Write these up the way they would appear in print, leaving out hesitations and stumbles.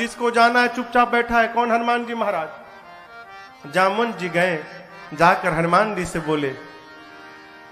जिसको जाना है चुपचाप बैठा है। कौन? हनुमान जी महाराज। जामुन जी गए, जाकर हनुमान जी से बोले,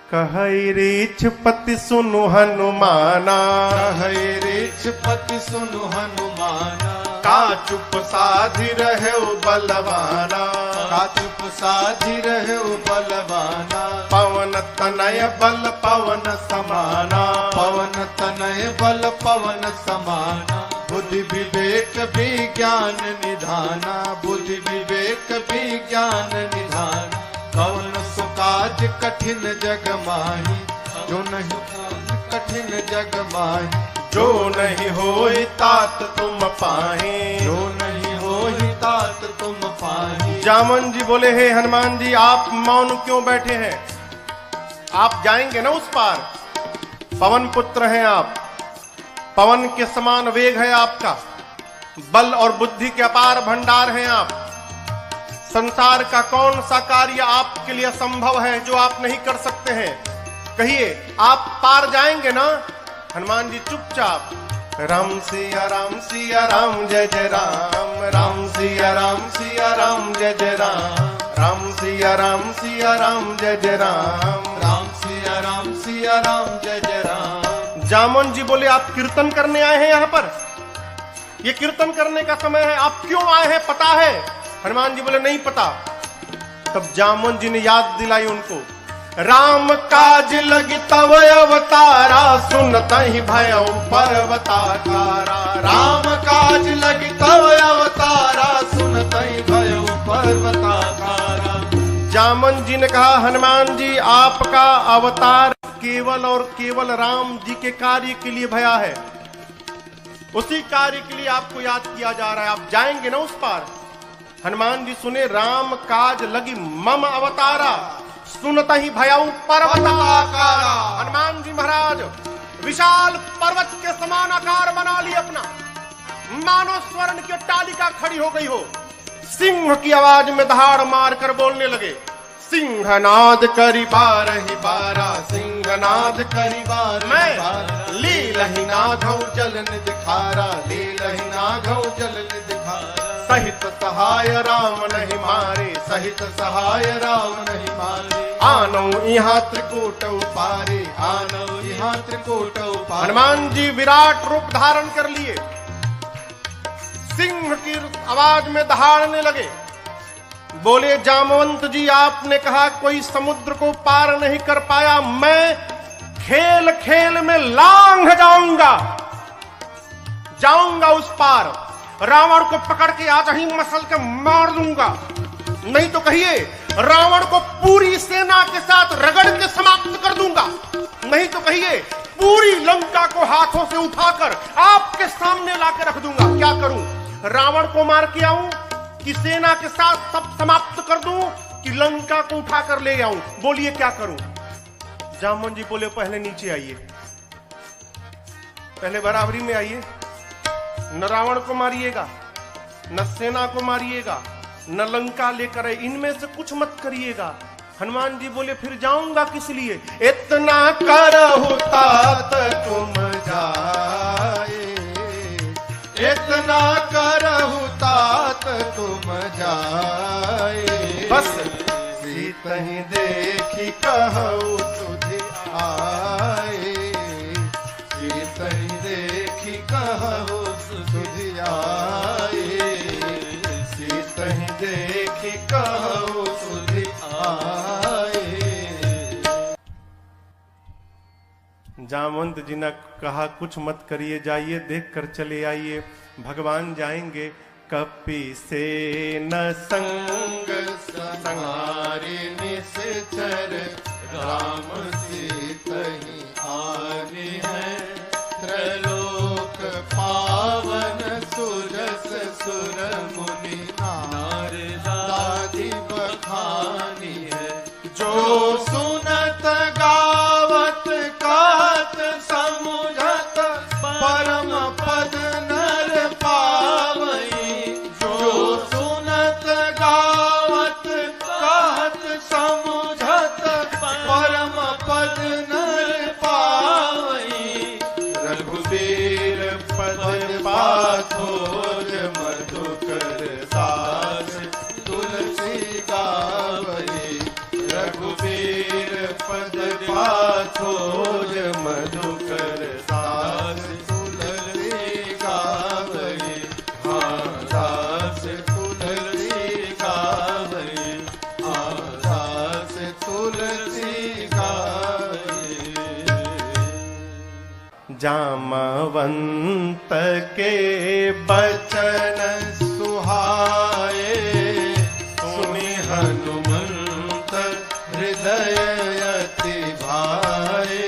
कहई रीछ पति सुनु हनुमाना, कहई रीछ पति सुनु हनुमाना, का चुप साधि रहे बलवाना, का चुप साधि रहे बलवाना, पवन तनय बल पवन समाना, पवन तनय बल पवन समाना, बुद्धि विवेक विज्ञान निधाना, बुद्धि विवेक विज्ञान निधाना, कौन सो काज कठिन जग माही, जो नहीं कठिन जग माही, जो नहीं होई तात तुम पाही, जो नहीं होई तात तुम पाही। जामुन जी बोले, हे हनुमान जी आप मौन क्यों बैठे हैं? आप जाएंगे ना उस पार। पवन पुत्र हैं आप, पवन के समान वेग है आपका, बल और बुद्धि के अपार भंडार हैं आप। संसार का कौन सा कार्य आपके लिए असंभव है जो आप नहीं कर सकते हैं? कहिए, आप पार जाएंगे ना? हनुमान जी चुपचाप, राम सिया राम जय जय राम, राम सिया राम जय जय राम, राम सिया राम जय जय राम, राम सिया राम जय जय राम। जामुन जी बोले, आप कीर्तन करने आए हैं यहाँ पर? ये कीर्तन करने का समय है, आप क्यों आए हैं पता है? हनुमान जी बोले, नहीं पता। तब जामुन जी ने याद दिलाई उनको, राम काज लगी तव अवतारा, सुनता ही भयउ पर्वताकारा, राम काज लगी तव अवतारा, सुनता ही भयउ पर्वताकारा। जामुन जी ने कहा, हनुमान जी आपका अवतार केवल और केवल राम जी के कार्य के लिए भया है, उसी कार्य के लिए आपको याद किया जा रहा है। आप जाएंगे ना उस पार? हनुमान जी सुने, राम काज लगी मम अवतारा, सुनता ही भयउ पर्वताकारा। हनुमान जी महाराज विशाल पर्वत के समान आकार बना लिए अपना, मानो स्वर्ण की अट्टालिका खड़ी हो गई हो। सिंह की आवाज में दहाड़ मार कर बोलने लगे, सिंहनाद करी बारहि बारा, सिंहनाद करी बारहि बारा, लीलहि नाथौ जल निधिखारा, लीलहि नाथौ जल निधिखारा। सहित सहाय राम नहीं मारे, सहित सहाय राम नहीं मारे, आनौ यहाँ त्रिकूट पारे, आनौ यहाँ त्रिकूट पारे। हनुमान जी विराट रूप धारण कर लिए, सिंह की आवाज में दहाड़ने लगे। बोले, जामवंत जी आपने कहा कोई समुद्र को पार नहीं कर पाया, मैं खेल खेल में लांघ जाऊंगा उस पार, रावण को पकड़ के आज ही मसल के मार दूंगा। नहीं तो कहिए, रावण को पूरी सेना के साथ रगड़ के समाप्त कर दूंगा। नहीं तो कहिए, पूरी लंका को हाथों से उठाकर आपके सामने लाकर रख दूंगा। क्या करूं? रावण को मार के आऊं कि सेना के साथ सब समाप्त कर दूं कि लंका को उठाकर ले आऊं? बोलिए क्या करूं? जामुन जी बोले, पहले नीचे आइए, पहले बराबरी में आइए। न रावण को मारिएगा, न सेना को मारिएगा, न लंका लेकर आए, इनमें से कुछ मत करिएगा। हनुमान जी बोले, फिर जाऊंगा किस लिए? इतना करहु तात तुम जाए, इतना करहु तात तुम जाए, बस सीतहि देखी कहु तुधि आए, सीतहि देखी कहु तुधि आए, सीतहि देखी कहु तुधि आए। जामवंत जी ने कहा, कुछ मत करिए, जाइए देख कर चले आइए, भगवान जाएंगे। कपि से न संग संहारी निश्चर, राम सीतहि आनी है, त्रैलोक पावन सुरस सुर मुनि नारदादि बखानी है। जो सुनत गावत कहत समुझत, परम पद नर पावई। जो सुनत गावत कहत समुझत, परम पद नर पावई। रघुबीर पद पाथोज जामवंत के बचन सुहाए सुनि हनुमंत हृदय अति भाए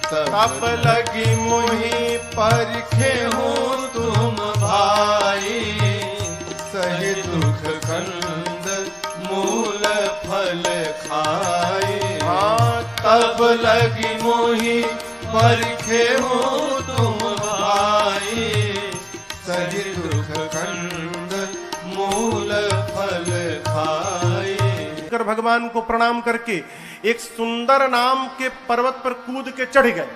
तब लगी मोहि परखे हूँ तुम भाई सही दुख कंद मूल फल खाए तब लगी मोहि परखे हूँ तुम भाई सही दुख कंद मूल फल खाए। भगवान को प्रणाम करके एक सुंदर नाम के पर्वत पर कूद के चढ़ गए।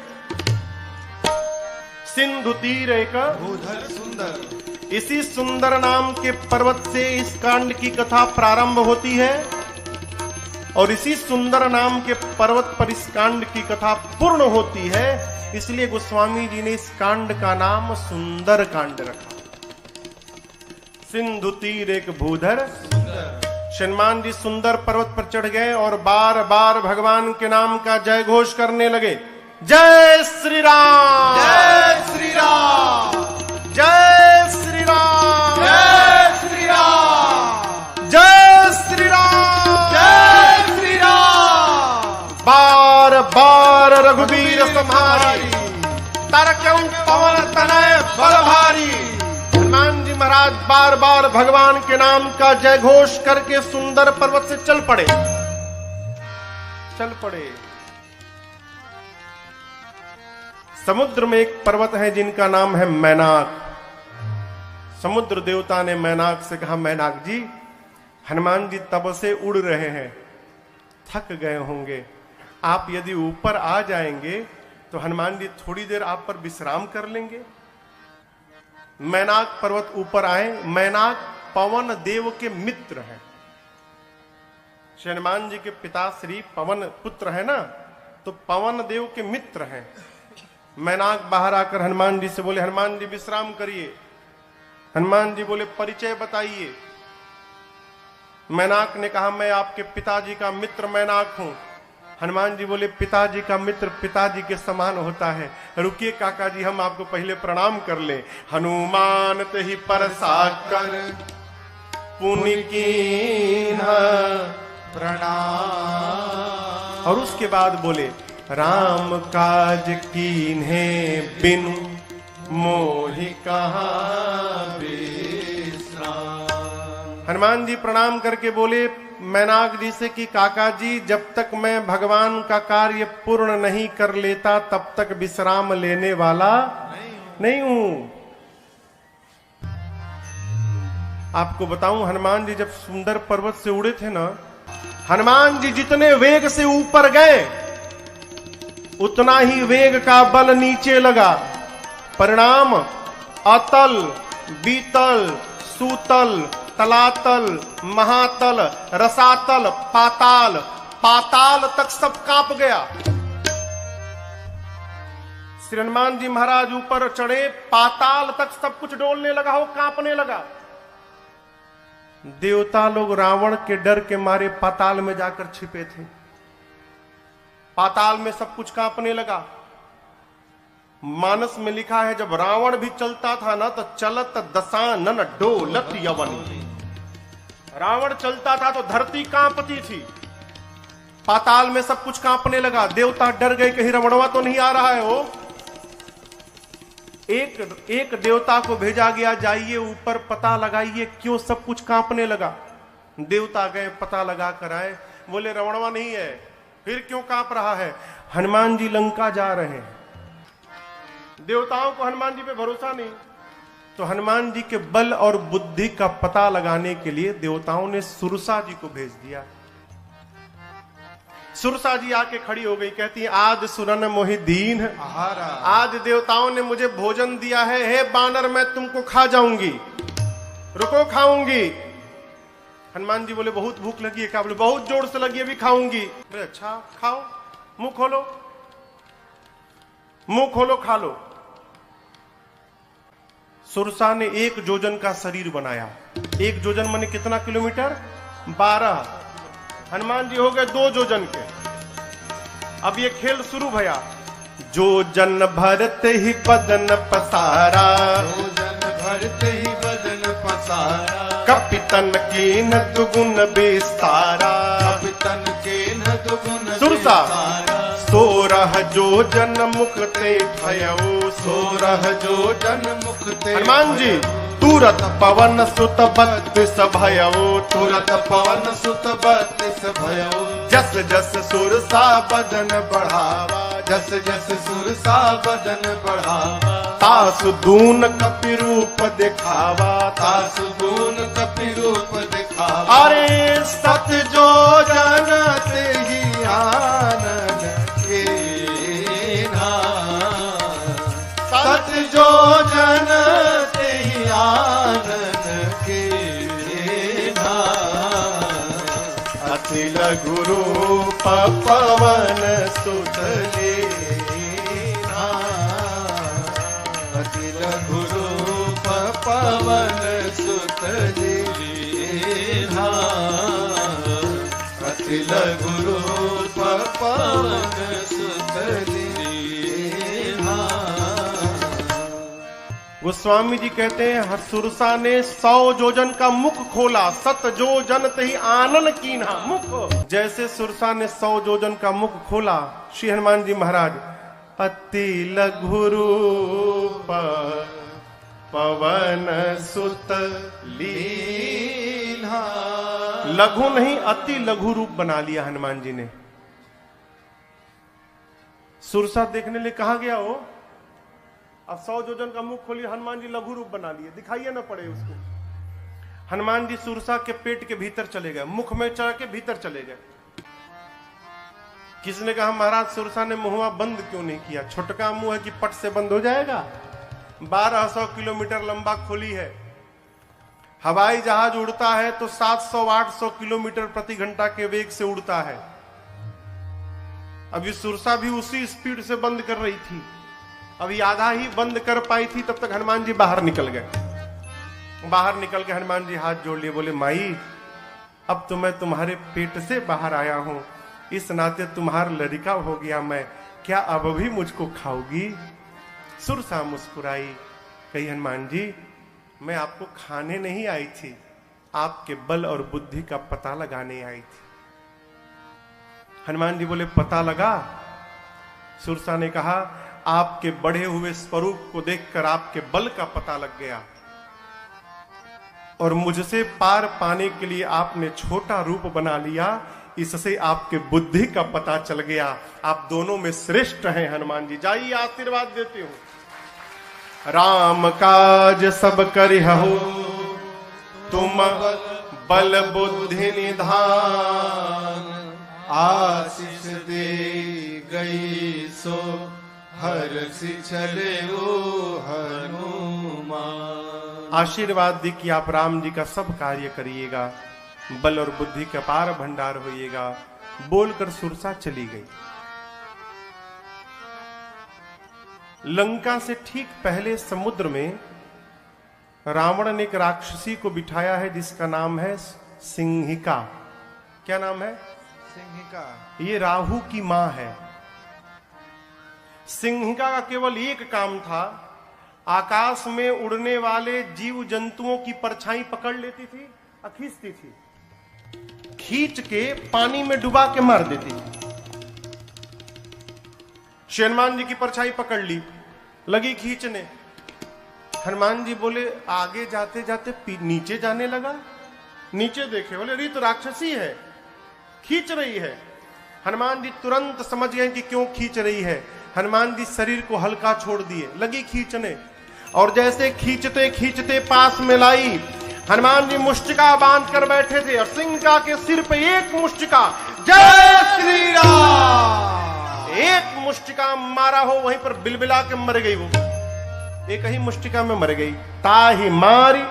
सिंधु तीर एक भूधर सुंदर, इसी सुंदर नाम के पर्वत से इस कांड की कथा प्रारंभ होती है और इसी सुंदर नाम के पर्वत पर इस कांड की कथा पूर्ण होती है। इसलिए गोस्वामी जी ने इस कांड का नाम सुंदर कांड रखा। सिंधु तीर एक भूधर हनुमान जी सुंदर पर्वत पर चढ़ गए और बार बार भगवान के नाम का जय घोष करने लगे। जय श्री राम, जय श्री राम, जय श्री राम, जय श्री राम, जय श्री राम, जय श्री राम। बार बार रघुवीर तुम्हारी तरक्यों पवन तनय बल भारी। हनुमान जी महाराज बार बार भगवान के नाम का जय घोष करके सुंदर पर्वत से चल पड़े। समुद्र में एक पर्वत है जिनका नाम है मैनाक। समुद्र देवता ने मैनाक से कहा, मैनाक जी हनुमान जी तब से उड़ रहे हैं, थक गए होंगे, आप यदि ऊपर आ जाएंगे तो हनुमान जी थोड़ी देर आप पर विश्राम कर लेंगे। मैनाक पर्वत ऊपर आए। मैनाक पवन देव के मित्र हैं। हनुमान जी के पिता श्री पवन पुत्र है ना, तो पवन देव के मित्र हैं। मैनाक बाहर आकर हनुमान जी से बोले, हनुमान जी विश्राम करिए। हनुमान जी बोले, परिचय बताइए। मैनाक ने कहा, मैं आपके पिताजी का मित्र मैनाक हूं। हनुमान जी बोले, पिताजी का मित्र पिताजी के समान होता है, रुकिए काका जी हम आपको पहले प्रणाम कर ले। हनुमान ते ही परसा कर पुनि कीन्हा प्रणाम। और उसके बाद बोले, राम काज कीन्हे बिनु मोहि कहाँ विश्राम। हनुमान जी प्रणाम करके बोले मैनाक जी से कि काका जी जब तक मैं भगवान का कार्य पूर्ण नहीं कर लेता तब तक विश्राम लेने वाला नहीं हूं। आपको बताऊं, हनुमान जी जब सुंदर पर्वत से उड़े थे ना, हनुमान जी जितने वेग से ऊपर गए उतना ही वेग का बल नीचे लगा। परिणाम अतल, बीतल, सूतल, तलातल, महातल, रसातल, पाताल, पाताल तक सब कांप गया। श्री हनुमान जी महाराज ऊपर चढ़े, पाताल तक सब कुछ डोलने लगा, हो कांपने लगा। देवता लोग रावण के डर के मारे पाताल में जाकर छिपे थे। पाताल में सब कुछ कांपने लगा। मानस में लिखा है, जब रावण भी चलता था ना तो चलत दशानन डोलत यवनी। रावण चलता था तो धरती कांपती थी। पाताल में सब कुछ कांपने लगा। देवता डर गए, कहीं रमणवा तो नहीं आ रहा है। वो एक देवता को भेजा गया, जाइए ऊपर पता लगाइए क्यों सब कुछ कांपने लगा। देवता गए, पता लगा कर आए, बोले रमणवा नहीं है। फिर क्यों कांप रहा है? हनुमान जी लंका जा रहे हैं। देवताओं को हनुमान जी पे भरोसा नहीं, तो हनुमान जी के बल और बुद्धि का पता लगाने के लिए देवताओं ने सुरसा जी को भेज दिया। सुरसा जी आके खड़ी हो गई, कहती है, आज सुरन मोहि दीन, आज देवताओं ने मुझे भोजन दिया है, हे बानर मैं तुमको खा जाऊंगी, रुको खाऊंगी। हनुमान जी बोले, बहुत भूख लगी है क्या? बोले, बहुत जोर से लगी है, भी खाऊंगी। बोले, अच्छा खाओ, मुंह खोलो, मुंह खोलो, खा लो। सुरसा ने 1 जोजन का शरीर बनाया। 1 जोजन माने कितना किलोमीटर? 12। हनुमान जी हो गए 2 जोजन के। अब ये खेल शुरू भया। जो जन भरते ही बदन पसारा, जो जन भरते ही बदन पसारा, कपितन कीन दुगुन विस्तारा, कपितन कीन दुगुन सुरसा विस्तारा, सोरह जो जन मुक्ते भयऊ, सोरह जो जन मुक्ते हनुमान जी तुरत पवन सुत बत्तीस भयऊ, तुरत पवन सुत बत्तीस भयो, जस जस सुरसा बदन बढ़ावा, जस जस सुरसा बदन बढ़ावा, तासु दून कपि रूप दिखावा, तासु दून कपि रूप दिखावा, अरे सत जो जन ते ही आनन के ना, सत जो जन ते ही आनन के ना, अति लघु रूप पवन सुत लीना, अति लघु रूप पवन सुत लीना, अति लघु रूप पवन सुत लीना। गोस्वामी जी कहते हैं सुरसा ने 100 जोजन का मुख खोला, सत जो जन तही आनन कीन्हा मुख। जैसे सुरसा ने 100 जोजन का मुख खोला, श्री हनुमान जी महाराज अति लघु रूप पवन सुत लीन्हा, लघु नहीं अति लघु रूप बना लिया हनुमान जी ने। सुरसा देखने लिए कहा गया हो, अब 100 जोजन का मुख खोलिए, हनुमान जी लघु रूप बना लिए, दिखाइए ना पड़े उसको। हनुमान जी सुरसा के पेट के भीतर चले गए, मुख में चढ़ के भीतर चले गए। किसने कहा महाराज सुरसा ने मुंहवा बंद क्यों नहीं किया, छोटका मुंह है कि पट से बंद हो जाएगा। 1200 किलोमीटर लंबा खोली है, हवाई जहाज उड़ता है तो 700-800 किलोमीटर प्रति घंटा के वेग से उड़ता है। अभी सुरसा भी उसी स्पीड से बंद कर रही थी, अभी आधा ही बंद कर पाई थी, तब तक हनुमान जी बाहर निकल गए। बाहर निकल के हनुमान जी हाथ जोड़ लिए, बोले माई अब तो मैं तुम्हारे पेट से बाहर आया हूं, इस नाते तुम्हारा लड़का हो गया मैं, क्या अब भी मुझको खाओगी। सुरसा मुस्कुराई, कही हनुमान जी मैं आपको खाने नहीं आई थी, आपके बल और बुद्धि का पता लगाने आई थी। हनुमान जी बोले पता लगा। सुरसा ने कहा आपके बढ़े हुए स्वरूप को देखकर आपके बल का पता लग गया, और मुझसे पार पाने के लिए आपने छोटा रूप बना लिया, इससे आपके बुद्धि का पता चल गया। आप दोनों में श्रेष्ठ हैं हनुमान जी। जाइए आशीर्वाद देते हूं। राम काज सब करिहु तुम बल बुद्धि निधान, आशीष दे गई सो हर्षि चले ओ हनुमान। आशीर्वाद दी कि आप राम जी का सब कार्य करिएगा, बल और बुद्धि का पार भंडार होइएगा। बोलकर सुरसा चली गई। लंका से ठीक पहले समुद्र में रावण ने एक राक्षसी को बिठाया है जिसका नाम है सिंहिका। क्या नाम है? सिंहिका। ये राहु की मां है। सिंहिका का केवल एक काम था, आकाश में उड़ने वाले जीव जंतुओं की परछाई पकड़ लेती थी और खींचती थी, खींच के पानी में डुबा के मार देती थी। हनुमान जी की परछाई पकड़ ली, लगी खींचने। हनुमान जी बोले आगे जाते जाते नीचे जाने लगा। नीचे देखे, बोले अरे तो राक्षसी है, खींच रही है। हनुमान जी तुरंत समझ गए कि क्यों खींच रही है। हनुमान जी शरीर को हल्का छोड़ दिए, लगी खींचने, और जैसे खींचते खींचते पास में लाई। हनुमान जी मुष्टिका बांध कर बैठे थे और सिंहिका के सिर पे एक मुष्टिका, जय श्री राम, एक मुष्टिका मारा हो, वहीं पर बिलबिला के मर गई। वो एक ही मुष्टिका में मर गई। ताहि मारी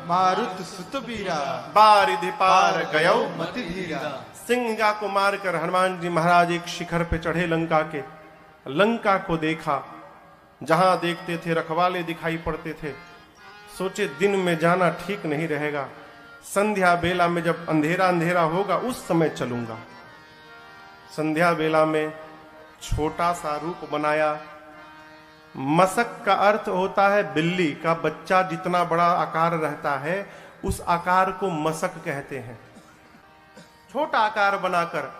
मारुत सुत बीरा, बारिधि पार गयो मति धीरा। सिंहिका को मारकर हनुमान जी महाराज एक शिखर पे चढ़े लंका के। लंका को देखा, जहां देखते थे रखवाले दिखाई पड़ते थे। सोचे दिन में जाना ठीक नहीं रहेगा, संध्या बेला में जब अंधेरा अंधेरा होगा उस समय चलूंगा। संध्या बेला में छोटा सा रूप बनाया। मसक का अर्थ होता है बिल्ली का बच्चा जितना बड़ा आकार रहता है उस आकार को मसक कहते हैं। छोटा आकार बनाकर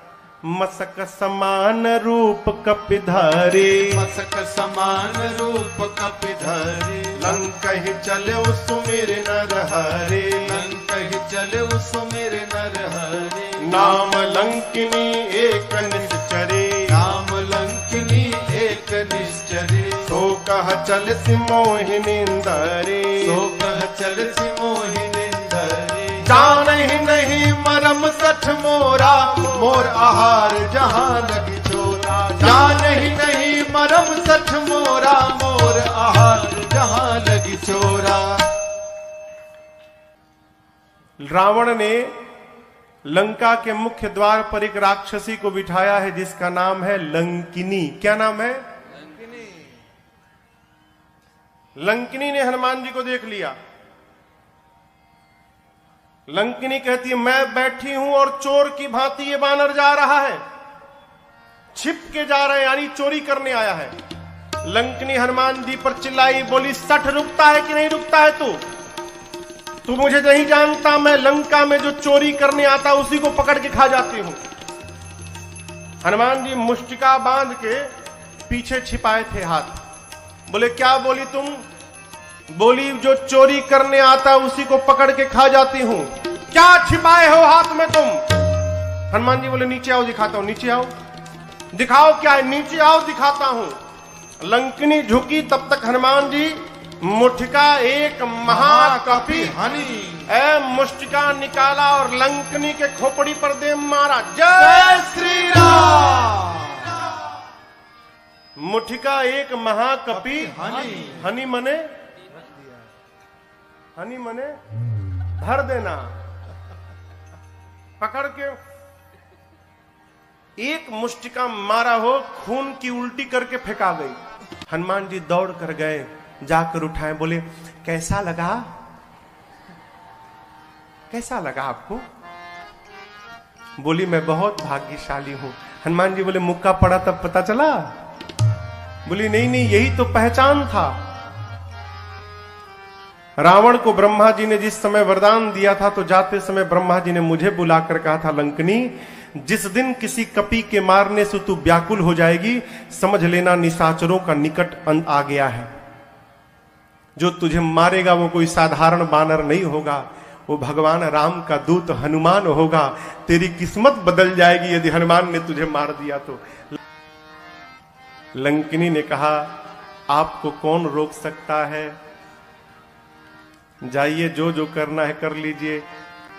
मसक समान रूप कपिधारी, मसक समान रूप कपिधारी, लंकहि चले सुमिर नर हरे, लंकहि चले सुमिर नर हरे। नाम लंकिनी एक निश्चरे, नाम लंकिनी एक निश्चरे। सो कह चल सिमोहिनींदरे, सो कह चल सिमोहिनींदरे। जानहि नहीं मरम सठ मोरा, मोर आहार जहां लगी चोरा। जानहि नहीं मरम सठ मोरा, मोर आहार जहां लगी चोरा। रावण ने लंका के मुख्य द्वार पर एक राक्षसी को बिठाया है जिसका नाम है लंकिनी। क्या नाम है? लंकिनी ने हनुमान जी को देख लिया। लंकिनी कहती है मैं बैठी हूं और चोर की भांति ये बानर जा रहा है, छिप के जा रहा है, यानी चोरी करने आया है। लंकिनी हनुमान जी पर चिल्लाई, बोली सठ रुकता है कि नहीं रुकता है तू मुझे नहीं जानता, मैं लंका में जो चोरी करने आता उसी को पकड़ के खा जाती हूं। हनुमान जी मुष्टिका बांध के पीछे छिपाए थे हाथ। बोले क्या बोली तुम? बोली जो चोरी करने आता उसी को पकड़ के खा जाती हूं। क्या छिपाए हो हाथ में तुम? हनुमान जी बोले नीचे आओ दिखाता हूं। नीचे आओ, दिखाओ क्या है? नीचे आओ दिखाता हूं। लंकिनी झुकी, तब तक हनुमान जी मुठिका एक महाकपि हनी ए मुष्टिका निकाला और लंकिनी के खोपड़ी पर दे मारा। जय श्री राम। मुठिका एक महाकपि हनी, हनी मने, हनी मने भर देना। पकड़ के एक मुष्टिका मारा हो, खून की उल्टी करके फेंका गई। हनुमान जी दौड़ कर गए, जाकर उठाए, बोले कैसा लगा? कैसा लगा आपको? बोली मैं बहुत भाग्यशाली हूं। हनुमान जी बोले मुक्का पड़ा तब पता चला? बोली नहीं नहीं, यही तो पहचान था। रावण को ब्रह्मा जी ने जिस समय वरदान दिया था तो जाते समय ब्रह्मा जी ने मुझे बुलाकर कहा था, लंकिनी जिस दिन किसी कपि के मारने से तू व्याकुल हो जाएगी, समझ लेना निशाचरों का निकट अंत आ गया है। जो तुझे मारेगा वो कोई साधारण बानर नहीं होगा, वो भगवान राम का दूत हनुमान होगा। तेरी किस्मत बदल जाएगी यदि हनुमान ने तुझे मार दिया तो। लंकिनी ने कहा आपको कौन रोक सकता है, जाइए जो जो करना है कर लीजिए।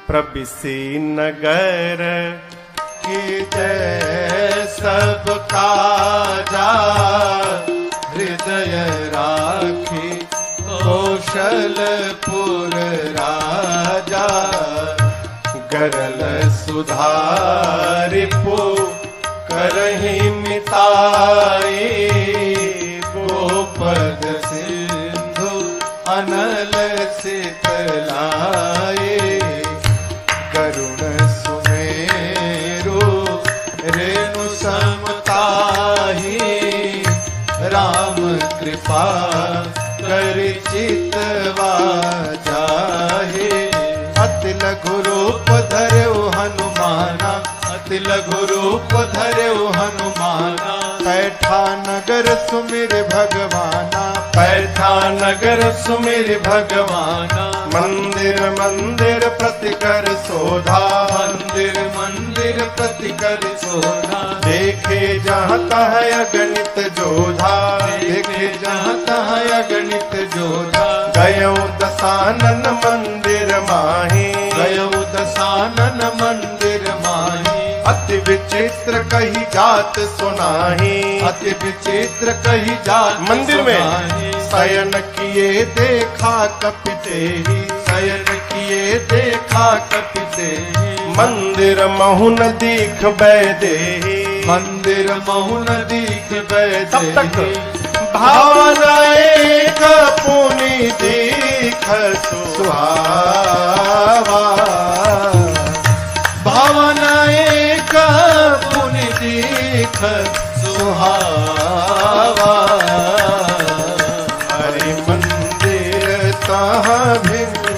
प्रबिसी नगर की जय सब काजा, हृदय राखी कौशलपुर राजा। गरल सुधारिपु करहि मिताई, गोपद सिंधु अनल शीतलाए। करुण सुमेरु रेणु समताही, राम कृपा कर चितवा जाहे। अति लघु रूप धर्यो हनुमाना, अति लघु रूप धर्यो हनुमाना। पैठा नगर सुमिर भगवाना, पैठा नगर सुमिर भगवाना। मंदिर मंदिर प्रति कर शोधा, मंदिर मंदिर प्रति कर शोधा। देखे जहाँ तह अगणित जोधा, देखे जहाँ तह अगणित जोधा। गयो दसानन मंदिर माही, गयो दसानन मंदिर माही। अति विचित्र कही जात सुनाही, अति विचित्र कही जात मंदिर में शयन किए देखा कपि तेहि, शयन किए देखा कपि तेहि। मंदिर महु न दीख बैदेही, मंदिर महु न दीख बैदेही। तब तक भावना एक पुनि दीख सुहावा, भावना एक पुनि दीख सुहावा। सुहावा, हरि मंदिर तहाँ भिन्न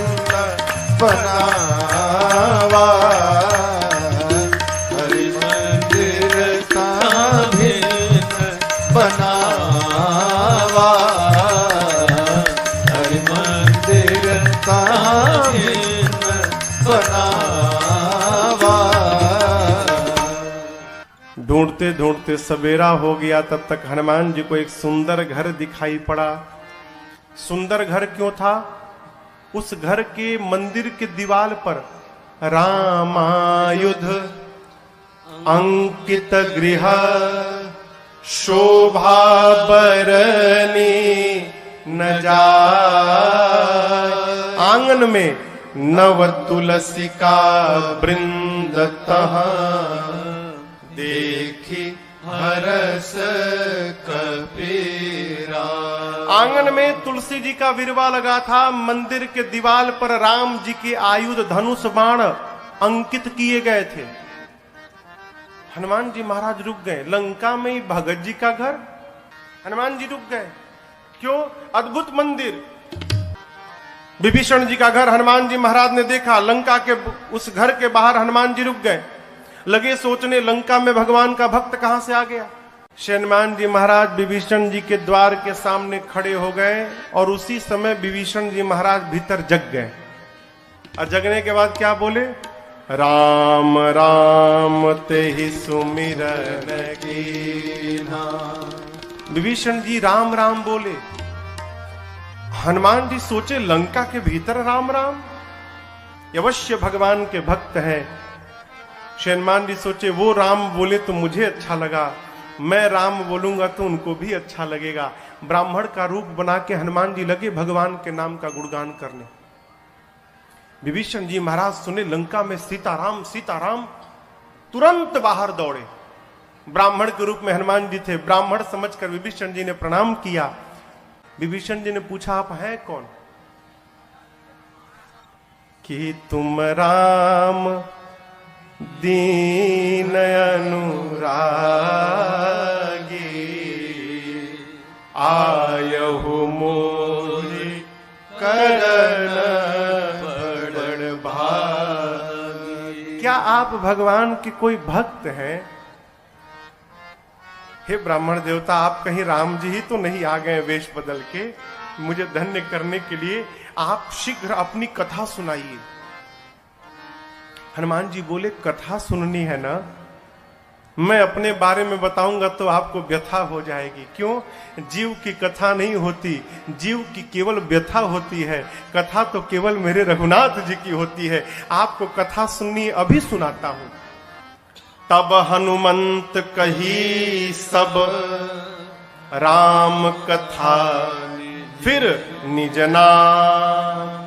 बनावा, हरि मंदिर तहाँ भिन्न बनावा, हरि मंदिर तहाँ भिन्न बनावा। ढूंढते ढूंढते सवेरा हो गया, तब तक हनुमान जी को एक सुंदर घर दिखाई पड़ा। सुंदर घर क्यों था? उस घर के मंदिर के दीवार पर रामायुध अंकित गृह शोभा बरनी न जाय। आंगन में नव तुलसी का वृंद तहाँ देखी हरस कपीरा। आंगन में तुलसी जी का विरवा लगा था। मंदिर के दीवार पर राम जी के आयुध धनुष बाण अंकित किए गए थे। हनुमान जी महाराज रुक गए। लंका में ही भगत जी का घर, हनुमान जी रुक गए। क्यों? अद्भुत मंदिर। विभीषण जी का घर हनुमान जी महाराज ने देखा। लंका के उस घर के बाहर हनुमान जी रुक गए। लगे सोचने, लंका में भगवान का भक्त कहां से आ गया। हनुमान जी महाराज विभीषण जी के द्वार के सामने खड़े हो गए और उसी समय विभीषण जी महाराज भीतर जग गए। और जगने के बाद क्या बोले? राम राम तेहि सुमिरन कीन्हा। विभीषण जी राम राम बोले। हनुमान जी सोचे, लंका के भीतर राम राम, अवश्य भगवान के भक्त हैं। हनुमान जी सोचे, वो राम बोले तो मुझे अच्छा लगा, मैं राम बोलूंगा तो उनको भी अच्छा लगेगा। ब्राह्मण का रूप बना के हनुमान जी लगे भगवान के नाम का गुणगान करने। विभीषण जी महाराज सुने लंका में सीताराम सीताराम, तुरंत बाहर दौड़े। ब्राह्मण के रूप में हनुमान जी थे। ब्राह्मण समझकर विभीषण जी ने प्रणाम किया। विभीषण जी ने पूछा, आप हैं कौन? कि तुम राम दीन अनुरागी, आयहु मोहि करन बड़ भागी। क्या आप भगवान के कोई भक्त हैं? हे ब्राह्मण देवता, आप कहीं राम जी ही तो नहीं आ गए वेश बदल के मुझे धन्य करने के लिए? आप शीघ्र अपनी कथा सुनाइए। हनुमान जी बोले, कथा सुननी है ना? मैं अपने बारे में बताऊंगा तो आपको व्यथा हो जाएगी। क्यों? जीव की कथा नहीं होती, जीव की केवल व्यथा होती है। कथा तो केवल मेरे रघुनाथ जी की होती है। आपको कथा सुननी, अभी सुनाता हूं। तब हनुमंत कही सब राम कथा, फिर निज नाम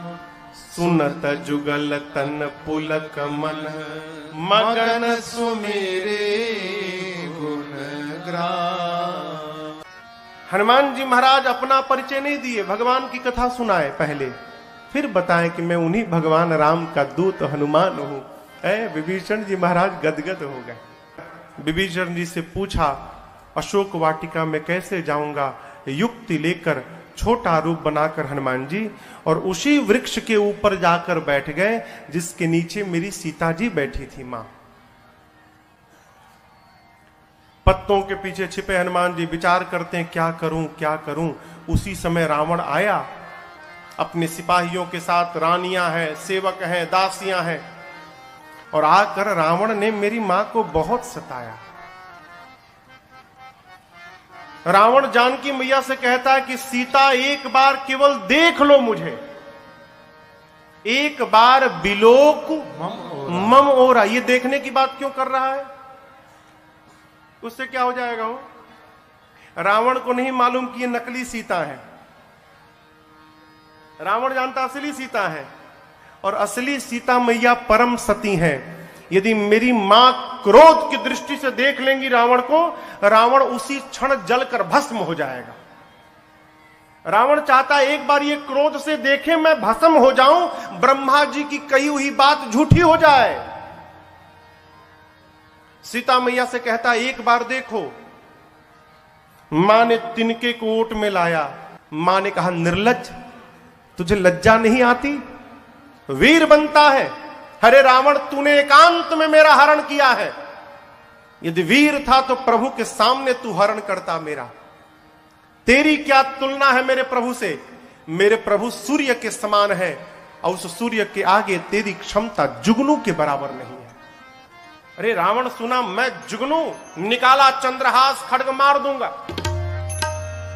सुनत जुगल तन पुलक मन, मगन सुमेरे गुण ग्राम। हनुमान जी महाराज अपना परिचय नहीं दिए, भगवान की कथा सुनाए पहले, फिर बताएं कि मैं उन्हीं भगवान राम का दूत हनुमान हूं। विभीषण जी महाराज गदगद हो गए। विभीषण जी से पूछा, अशोक वाटिका में कैसे जाऊंगा? युक्ति लेकर छोटा रूप बनाकर हनुमान जी और उसी वृक्ष के ऊपर जाकर बैठ गए जिसके नीचे मेरी सीता जी बैठी थी मां। पत्तों के पीछे छिपे हनुमान जी विचार करते हैं, क्या करूं क्या करूं। उसी समय रावण आया अपने सिपाहियों के साथ। रानियां हैं, सेवक हैं, दासियां हैं, और आकर रावण ने मेरी मां को बहुत सताया। रावण जानकी मैया से कहता है कि सीता एक बार केवल देख लो मुझे, एक बार बिलोक मम ओरा। ये देखने की बात क्यों कर रहा है? उससे क्या हो जाएगा? वो रावण को नहीं मालूम कि ये नकली सीता है। रावण जानता असली सीता है, और असली सीता मैया परम सती है। यदि मेरी मां क्रोध की दृष्टि से देख लेंगी रावण को, रावण उसी क्षण जलकर भस्म हो जाएगा। रावण चाहता है एक बार ये क्रोध से देखे, मैं भस्म हो जाऊं, ब्रह्मा जी की कही हुई बात झूठी हो जाए। सीता मैया से कहता है एक बार देखो। मां ने तिनके को ओट में लाया। मां ने कहा, निर्लज्ज, तुझे लज्जा नहीं आती? वीर बनता है। अरे रावण, तूने एकांत में मेरा हरण किया है। यदि वीर था तो प्रभु के सामने तू हरण करता मेरा। तेरी क्या तुलना है मेरे प्रभु से? मेरे प्रभु सूर्य के समान है और उस सूर्य के आगे तेरी क्षमता जुगनू के बराबर नहीं है। अरे रावण सुना, मैं जुगनू, निकाला चंद्रहास, खड्ग मार दूंगा।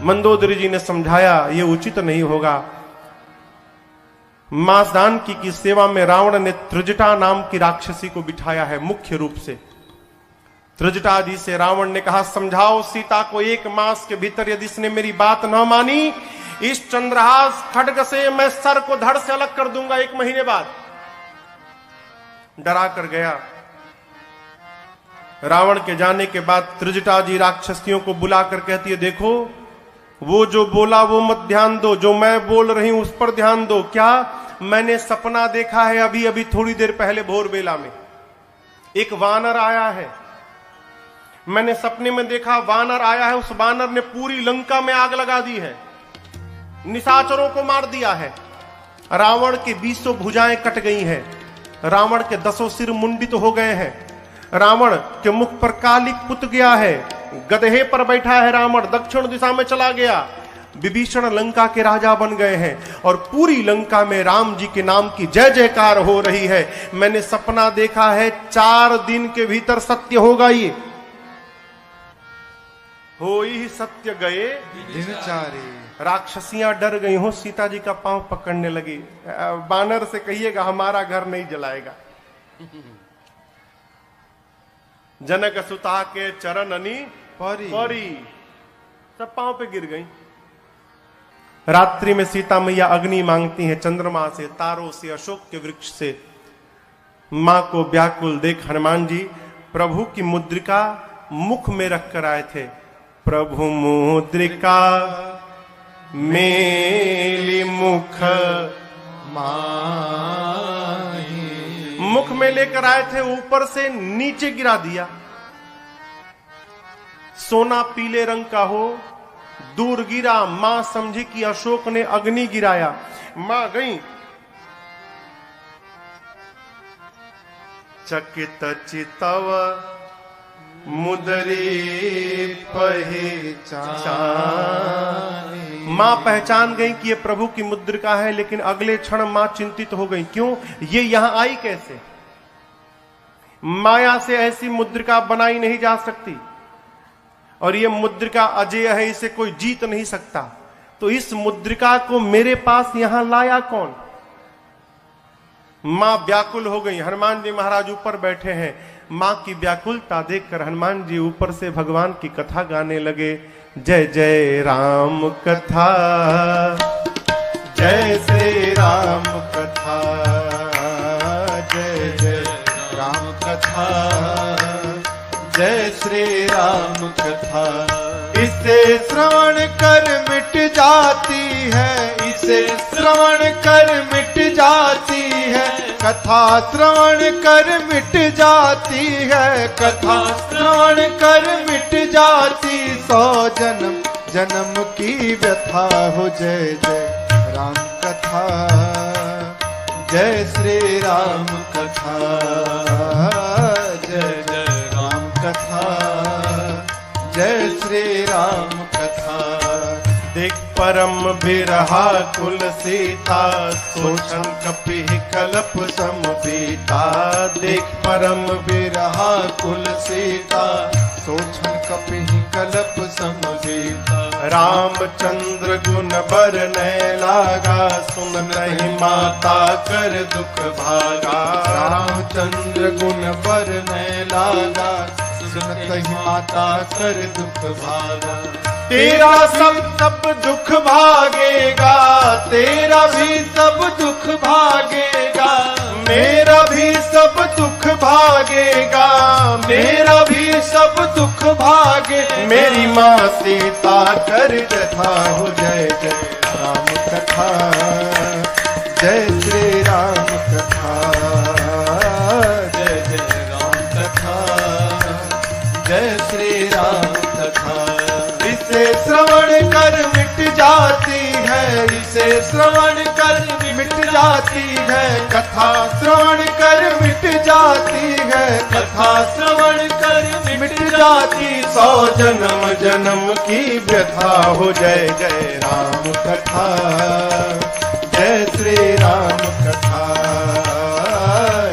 मंदोदरी जी ने समझाया, यह उचित नहीं होगा। मासदान की सेवा में रावण ने त्रिजटा नाम की राक्षसी को बिठाया है मुख्य रूप से। त्रिजटा जी से रावण ने कहा, समझाओ सीता को, 1 मास के भीतर यदि इसने मेरी बात न मानी, इस चंद्रहास खड्ग से मैं सर को धड़ से अलग कर दूंगा 1 महीने बाद। डरा कर गया। रावण के जाने के बाद त्रिजटा जी राक्षसियों को बुलाकर कहती है, देखो वो जो बोला वो मत ध्यान दो, जो मैं बोल रही हूं उस पर ध्यान दो। क्या? मैंने सपना देखा है अभी अभी थोड़ी देर पहले भोर बेला में। एक वानर आया है, मैंने सपने में देखा वानर आया है। उस वानर ने पूरी लंका में आग लगा दी है, निशाचरों को मार दिया है। रावण की 20 भुजाएं कट गई हैं, रावण के 10 सिर मुंडित हो गए हैं, रावण के मुख पर कालिक पुत गया है, गधे पर बैठा है रावण, दक्षिण दिशा में चला गया। विभीषण लंका के राजा बन गए हैं और पूरी लंका में राम जी के नाम की जय जयकार हो रही है। मैंने सपना देखा है, 4 दिन के भीतर सत्य होगा। ये हो ही सत्य गए दिनचारे। राक्षसियां डर गई हो, सीता जी का पांव पकड़ने लगी। बानर से कहिएगा हमारा घर नहीं जलाएगा। जनक सुता के चरण अनी परी, सब पांव पे गिर गई। रात्रि में सीता मैया अग्नि मांगती हैं, चंद्रमा से, तारों से, अशोक के वृक्ष से। मां को व्याकुल देख हनुमान जी प्रभु की मुद्रिका मुख में रख कर आए थे। प्रभु मुद्रिका मेली मुख माही, मुख में लेकर आए थे, ऊपर से नीचे गिरा दिया। सोना पीले रंग का हो, दूर गिरा। मां समझी कि अशोक ने अग्नि गिराया। मां गई, चकित चितव मुदरी पहचान। मां पहचान गई कि ये प्रभु की मुद्रिका है, लेकिन अगले क्षण मां चिंतित हो गई। क्यों? ये यहां आई कैसे? माया से ऐसी मुद्रिका बनाई नहीं जा सकती, और ये मुद्रिका अजेय है, इसे कोई जीत नहीं सकता। तो इस मुद्रिका को मेरे पास यहां लाया कौन? मां व्याकुल हो गई। हनुमान जी महाराज ऊपर बैठे हैं। मां की व्याकुलता देखकर हनुमान जी ऊपर से भगवान की कथा गाने लगे। जय जय राम कथा, जय श्री राम कथा, जय जय राम कथा, जय श्री राम कथा। इसे श्रवण कर मिट जाती है, इसे श्रवण कर मिट जाती है, कथा श्रवण कर मिट जाती है, कथा श्रवण कर मिट जाती। 100 जन्म जन्म की व्यथा हो। जय जय राम कथा, जय श्री राम कथा, जय जय राम कथा, जय श्री राम कथा। देख परम बिरहा कुल सीता, सोचन कपि कलप समबीता। देख परम बिरहा कुल सीता, सोचन कपि कलप समबीता। रामचंद्र गुण बरनै लागा, सुन नहीं माता कर दुख भागा। रामचंद्र गुण बरनै लागा, सुनत ही माता कर दुख भागा। तेरा सब दुख भागेगा, तेरा भी सब दुख भागेगा, मेरा भी सब दुख भागेगा, मेरा भी सब दुख भागे। मेरी माँ सीता कर जथा हो। जय जय राम कथा, जय श्री राम कथा, जय जय राम कथा, जय श्री राम कथा। इसे इसे श्रवण कर मिट जाती है, कथा श्रवण कर मिट जाती है, कथा श्रवण कर मिट जाती। 100 जन्म जन्म की व्यथा हो। जय जय राम कथा, जय श्री राम कथा,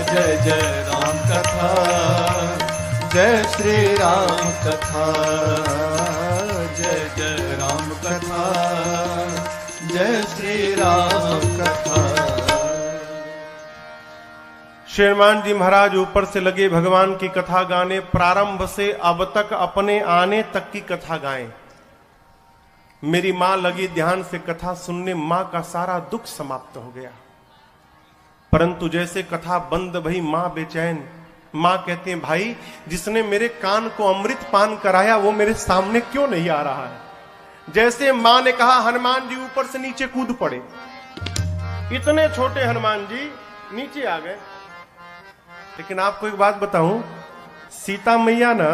जय जय राम कथा, जय श्री राम कथा, जय जय राम कथा, जय श्री राम कथा। श्री हनुमान जी महाराज ऊपर से लगे भगवान की कथा गाने, प्रारंभ से अब तक अपने आने तक की कथा गाएं। मेरी मां लगी ध्यान से कथा सुनने, मां का सारा दुख समाप्त हो गया। परंतु जैसे कथा बंद भई मां बेचैन। मां कहती है, भाई जिसने मेरे कान को अमृत पान कराया वो मेरे सामने क्यों नहीं आ रहा है। जैसे मां ने कहा, हनुमान जी ऊपर से नीचे कूद पड़े। इतने छोटे हनुमान जी नीचे आ गए। लेकिन आपको एक बात बताऊं, सीता मैया ना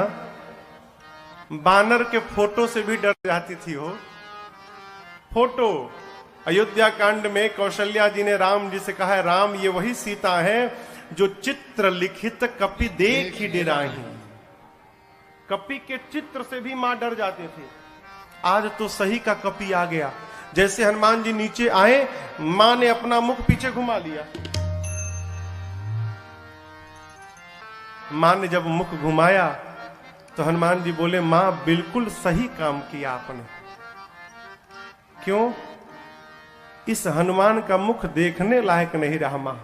बानर के फोटो से भी डर जाती थी। हो फोटो अयोध्या कांड में कौशल्या जी ने राम जी से कहा है, राम ये वही सीता है जो चित्र लिखित कपि देख ही डेराही। कपि के चित्र से भी मां डर जाते थे। आज तो सही का कपि आ गया। जैसे हनुमान जी नीचे आए, मां ने अपना मुख पीछे घुमा लिया। मां ने जब मुख घुमाया तो हनुमान जी बोले, मां बिल्कुल सही काम किया आपने। क्यों? इस हनुमान का मुख देखने लायक नहीं रहा। मां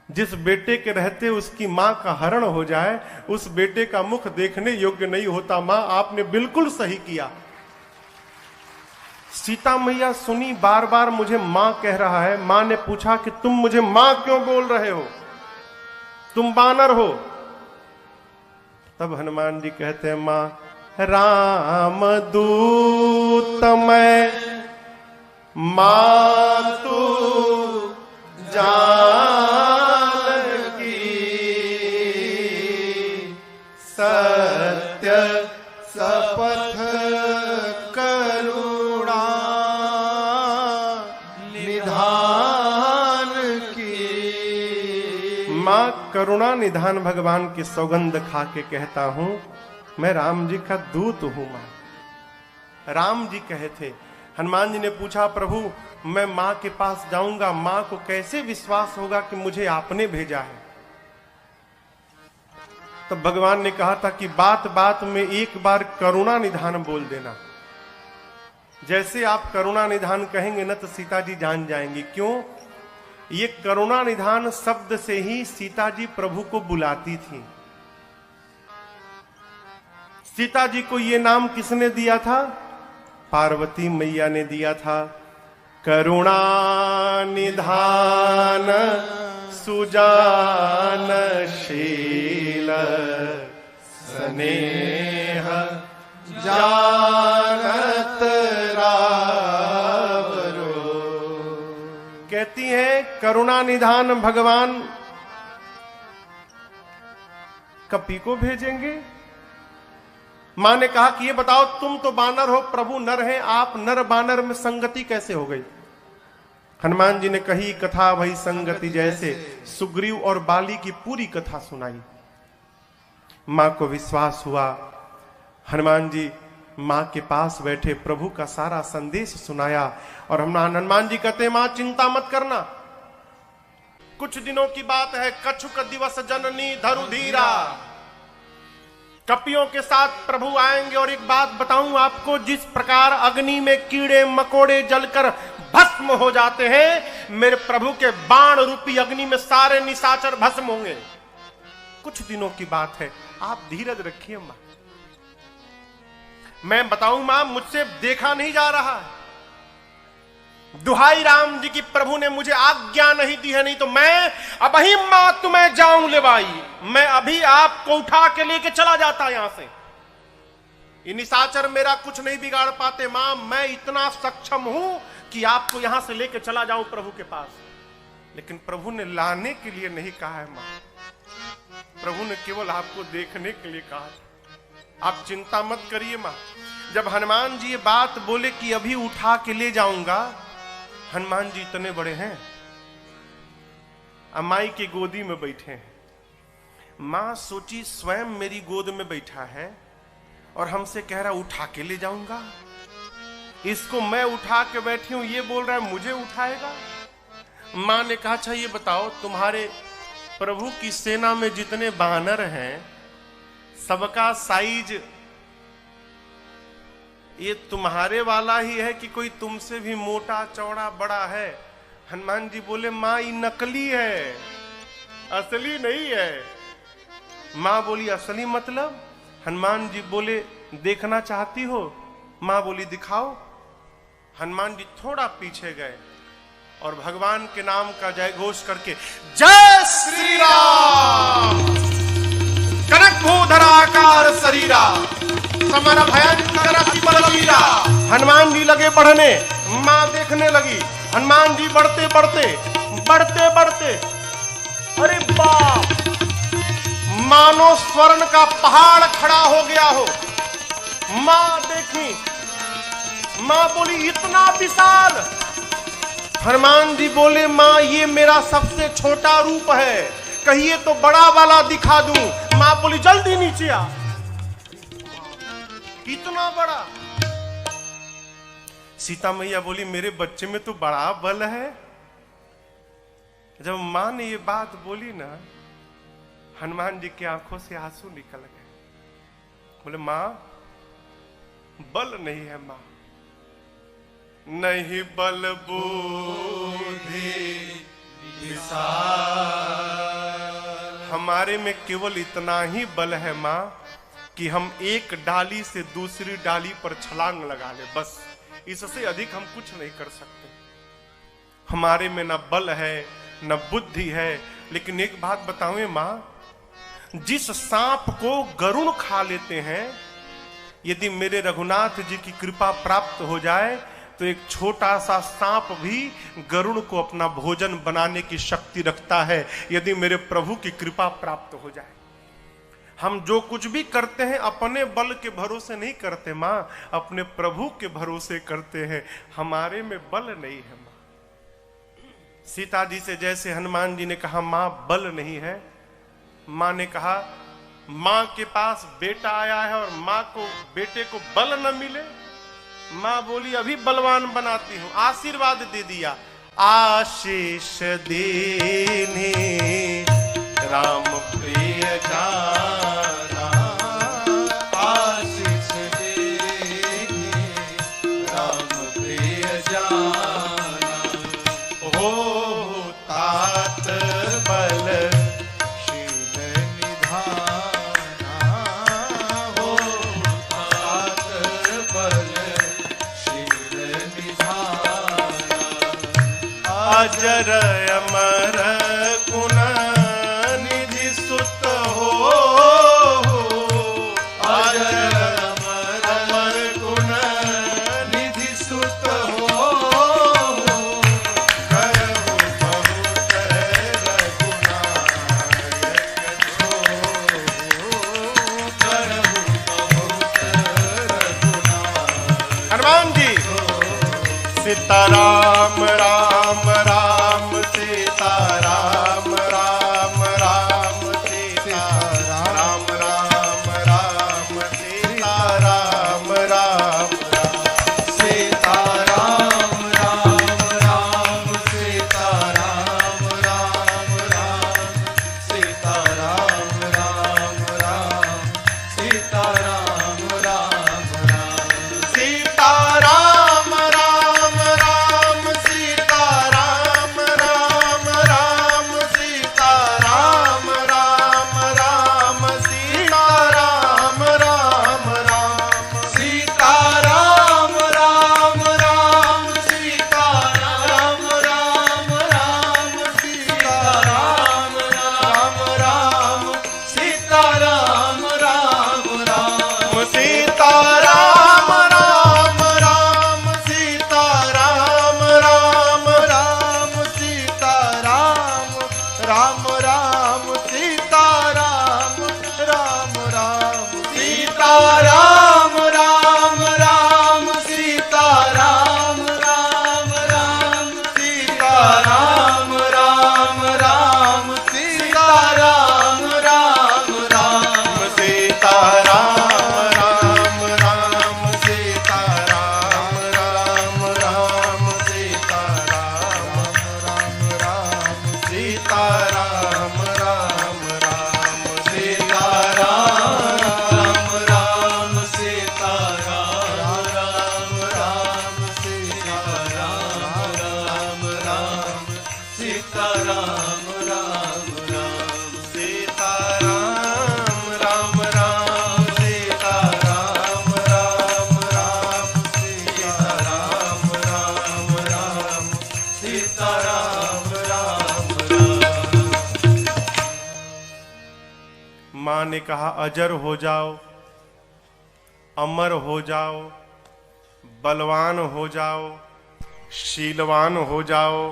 जिस बेटे के रहते उसकी मां का हरण हो जाए, उस बेटे का मुख देखने योग्य नहीं होता। मां आपने बिल्कुल सही किया। सीता मैया सुनी, बार बार मुझे मां कह रहा है। मां ने पूछा कि तुम मुझे मां क्यों बोल रहे हो, तुम बानर हो। तब हनुमान जी कहते हैं, मां राम दूत मैं मातु जानकी, सत्य शपथ करुणा निधान की। मां करुणा निधान भगवान की सौगंध खा के कहता हूं, मैं राम जी का दूत हूं। मां राम जी कहे थे। हनुमान जी ने पूछा, प्रभु मैं मां के पास जाऊंगा, मां को कैसे विश्वास होगा कि मुझे आपने भेजा है। तब भगवान ने कहा था कि बात बात में एक बार करुणा निधान बोल देना। जैसे आप करुणा निधान कहेंगे ना तो सीता जी जान जाएंगी। क्यों? ये करुणा निधान शब्द से ही सीता जी प्रभु को बुलाती थी। सीता जी को ये नाम किसने दिया था? पार्वती मैया ने दिया था। करुणा निधान सुजान शील स्नेह जानत रावरो। कहती है करुणा निधान भगवान कपि को भेजेंगे। मां ने कहा कि ये बताओ, तुम तो बानर हो, प्रभु नर हैं, आप नर बानर में संगति कैसे हो गई? हनुमान जी ने कही कथा वही संगति जैसे, सुग्रीव और बाली की पूरी कथा सुनाई। मां को विश्वास हुआ। हनुमान जी मां के पास बैठे प्रभु का सारा संदेश सुनाया। और हनुमान जी कहते, मां चिंता मत करना, कुछ दिनों की बात है। कछुक दिवस जननी धरु धीरा, कपियों के साथ प्रभु आएंगे। और एक बात बताऊं आपको, जिस प्रकार अग्नि में कीड़े मकोड़े जलकर भस्म हो जाते हैं, मेरे प्रभु के बाण रूपी अग्नि में सारे निशाचर भस्म होंगे। कुछ दिनों की बात है, आप धीरज रखिए मां। मैं बताऊं मां, मुझसे देखा नहीं जा रहा है। दुहाई राम जी की, प्रभु ने मुझे आज्ञा नहीं दी है, नहीं तो मैं अब ही मां तुम्हें जाऊं ले भाई, मैं अभी आपको उठा के लेके चला जाता यहां से। ये निशाचर मेरा कुछ नहीं बिगाड़ पाते मां, मैं इतना सक्षम हूं कि आपको यहां से लेके चला जाऊं प्रभु के पास। लेकिन प्रभु ने लाने के लिए नहीं कहा है मां, प्रभु ने केवल आपको देखने के लिए कहा। आप चिंता मत करिए मां। जब हनुमान जी ये बात बोले कि अभी उठा के ले जाऊंगा, हनुमान जी इतने बड़े हैं, माई की गोदी में बैठे हैं। मां सोची स्वयं मेरी गोद में बैठा है और हमसे कह रहा उठा के ले जाऊंगा, इसको मैं उठा के बैठी हूं, ये बोल रहा है मुझे उठाएगा। मां ने कहा अच्छा ये बताओ, तुम्हारे प्रभु की सेना में जितने बानर हैं सबका साइज ये तुम्हारे वाला ही है कि कोई तुमसे भी मोटा चौड़ा बड़ा है? हनुमान जी बोले मां ये नकली है, असली नहीं है। मां बोली असली मतलब? हनुमान जी बोले देखना चाहती हो? मां बोली दिखाओ। हनुमान जी थोड़ा पीछे गए और भगवान के नाम का जय घोष करके जय श्री राम, कनक भूधराकार शरीरा, समर भयंकर अति बलवीरा। हनुमान जी लगे बढ़ने, मां देखने लगी। हनुमान जी बढ़ते बढ़ते बढ़ते बढ़ते, अरे बाप, मानो स्वर्ण का पहाड़ खड़ा हो गया हो। मां देखी, मां बोली इतना विशाल। हनुमान जी बोले मां ये मेरा सबसे छोटा रूप है, कहिए तो बड़ा वाला दिखा दूं। मां बोली जल्दी नीचे आ। इतना बड़ा। सीता मैया बोली मेरे बच्चे में तो बड़ा बल है। जब मां ने ये बात बोली ना, हनुमान जी की आंखों से आंसू निकल गए। बोले मां बल नहीं है, मां नहीं बल बुद्धि विशाल, हमारे में केवल इतना ही बल है मां कि हम एक डाली से दूसरी डाली पर छलांग लगा ले, बस इससे अधिक हम कुछ नहीं कर सकते। हमारे में न बल है न बुद्धि है। लेकिन एक बात बताऊं मां, जिस सांप को गरुड़ खा लेते हैं, यदि मेरे रघुनाथ जी की कृपा प्राप्त हो जाए तो एक छोटा सा सांप भी गरुड़ को अपना भोजन बनाने की शक्ति रखता है, यदि मेरे प्रभु की कृपा प्राप्त हो जाए। हम जो कुछ भी करते हैं अपने बल के भरोसे नहीं करते मां, अपने प्रभु के भरोसे करते हैं। हमारे में बल नहीं है मां। सीता जी से जैसे हनुमान जी ने कहा मां बल नहीं है, मां ने कहा मां के पास बेटा आया है और मां को बेटे को बल न मिले। मां बोली अभी बलवान बनाती हूं। आशीर्वाद दे दिया, आशीष देने राम प्रिय जाना, आशीष देने राम प्रिय जाना, हो तात बल शील निधाना, हो तात बल शील निधाना, अजर अमर गुण निधि सुत हो, अजर अमर गुण निधि सुत हो, करहु बहुत रघुनायक छो, करहु बहुत रघुनायक। हनुमान जी सीताराम राम राम सीताराम राम राम सीताराम राम राम सीताराम राम सीताराम राम राम सीताराम राम राम सीताराम राम राम सीताराम राम राम सीताराम राम राम सीता राम राम राम सीता राम राम राम सीता राम राम राम सीता राम राम राम सीता राम राम राम सीता राम राम राम सीता राम राम राम सीता राम राम राम सीता राम राम माँ ने कहा अजर हो जाओ, अमर हो जाओ, बलवान हो जाओ, शीलवान हो जाओ,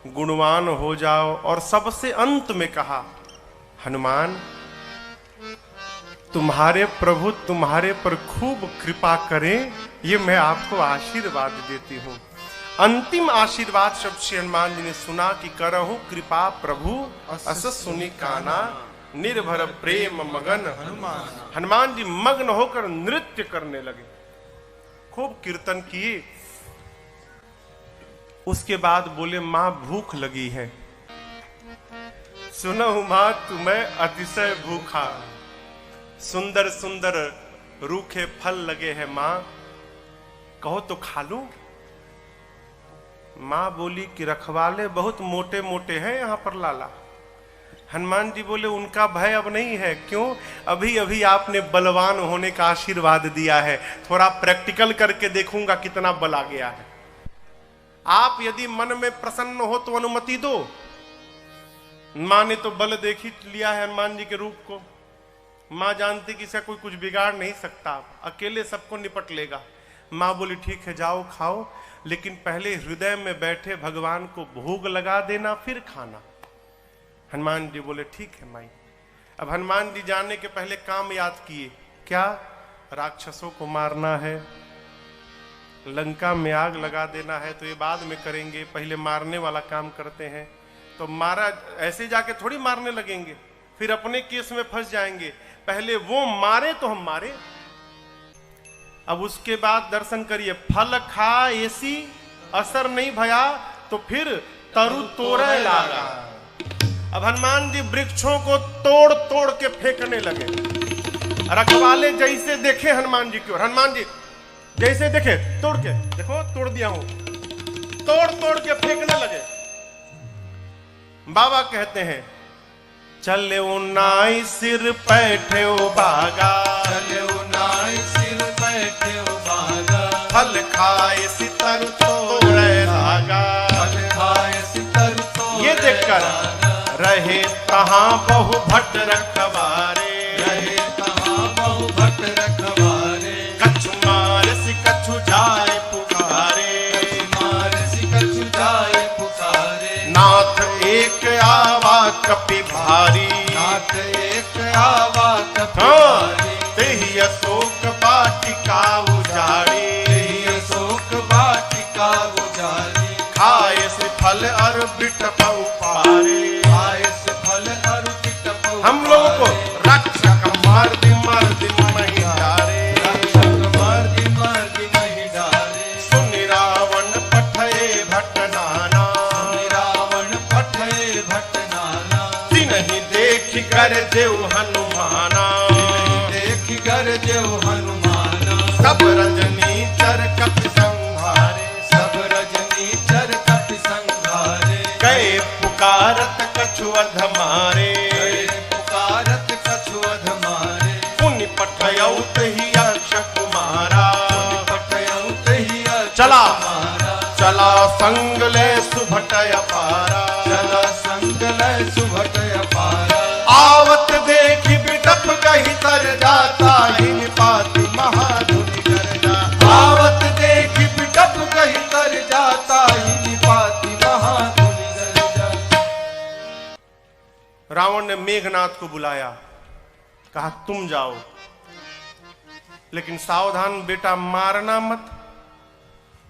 गुणवान हो जाओ, और सबसे अंत में कहा हनुमान तुम्हारे प्रभु तुम्हारे पर खूब कृपा करें, ये मैं आपको आशीर्वाद देती हूं। अंतिम आशीर्वाद शब्द श्री हनुमान जी ने सुना कि करहु कृपा प्रभु अस सुनि काना, निर्भर प्रेम मगन हनुमान। हनुमान जी मग्न होकर नृत्य करने लगे, खूब कीर्तन किए। उसके बाद बोले मां भूख लगी है। सुनहु मां तुम्हें अतिशय भूखा, सुंदर सुंदर रूखे फल लगे हैं मां, कहो तो खा लूं। मां बोली कि रखवाले बहुत मोटे मोटे हैं यहां पर लाला। हनुमान जी बोले उनका भय अब नहीं है। क्यों? अभी अभी आपने बलवान होने का आशीर्वाद दिया है, थोड़ा प्रैक्टिकल करके देखूंगा कितना बल आ गया है। आप यदि मन में प्रसन्न हो तो अनुमति दो। मां ने तो बल देख ही लिया है हनुमान जी के रूप को। मां जानती कि इसे कोई कुछ बिगाड़ नहीं सकता, अकेले सबको निपट लेगा। मां बोली ठीक है जाओ खाओ, लेकिन पहले हृदय में बैठे भगवान को भोग लगा देना फिर खाना। हनुमान जी बोले ठीक है माई। अब हनुमान जी जाने के पहले काम याद किए। क्या? राक्षसों को मारना है, लंका में आग लगा देना है, तो ये बाद में करेंगे, पहले मारने वाला काम करते हैं। तो मारा ऐसे जाके थोड़ी मारने लगेंगे, फिर अपने केस में फंस जाएंगे। पहले वो मारे तो हम मारे। अब उसके बाद दर्शन करिए, फल खा ऐसी असर नहीं भया तो फिर तरु तोड़े लागा। अब हनुमान जी वृक्षों को तोड़ तोड़ के फेंकने लगे। रखवाले जैसे देखे हनुमान जी की ओर, हनुमान जी जैसे देखे तोड़ के, देखो तोड़ दिया हूं, तोड़ तोड़ के फेंकने लगे। बाबा कहते हैं चले उन्नाई सिर पैठे बागा, चले उन्नाई सिर पैठे बागा, फल खाए सितर तोड़े लागा, फल खाए सितर तोड़े। ये देखकर रहे तहां बहु भट्ट रखवारे, रहे तहां बहु भट्ट रखवारे, कछु मार सि कछु जाए पुकारे, मार सि कछु जाए पुकारे। नाथ एक आवा कपि भारी, नाथ एक आवा कपि हाँ, भारी, तेहि अशोक वाटिका उजाड़ी, तेहि अशोक वाटिका उजाड़ी। खाए से फल और बिटप पारे, खाए से फल और बिटप हम लोगों को रक्षक मर्द मर्द नहीं डारे, रक्षक मर्द मर्द नहीं डारे। सुनि रावण पठये भट्ट नाना, सुनि रावण पठये भट्ट नाना, तिन्हि देख कर देव हनुमाना, देख कर देव हनुमाना। सब रजनी चर कपि संहारे, सब रजनी चर कपि संहारे। गए पुकारत कछु अध मारे, गए पुकारत कछु अध मारे। पुनि पठयौ तहि यक्ष कुमारा, पठयौ तहि यक्ष चला कुमारा। चला संग ले सुभटय पारा, चला संग लय सुभटय पारा। आवत देखी बिटप कही तर जाता, हिन पाति महाधुनि कर जा। आवत देखी बिटप कही तर जाता, हिनि पाति महाधुनि कर जा। रावण ने मेघनाथ को बुलाया, कहा तुम जाओ, लेकिन सावधान बेटा, मारना मत।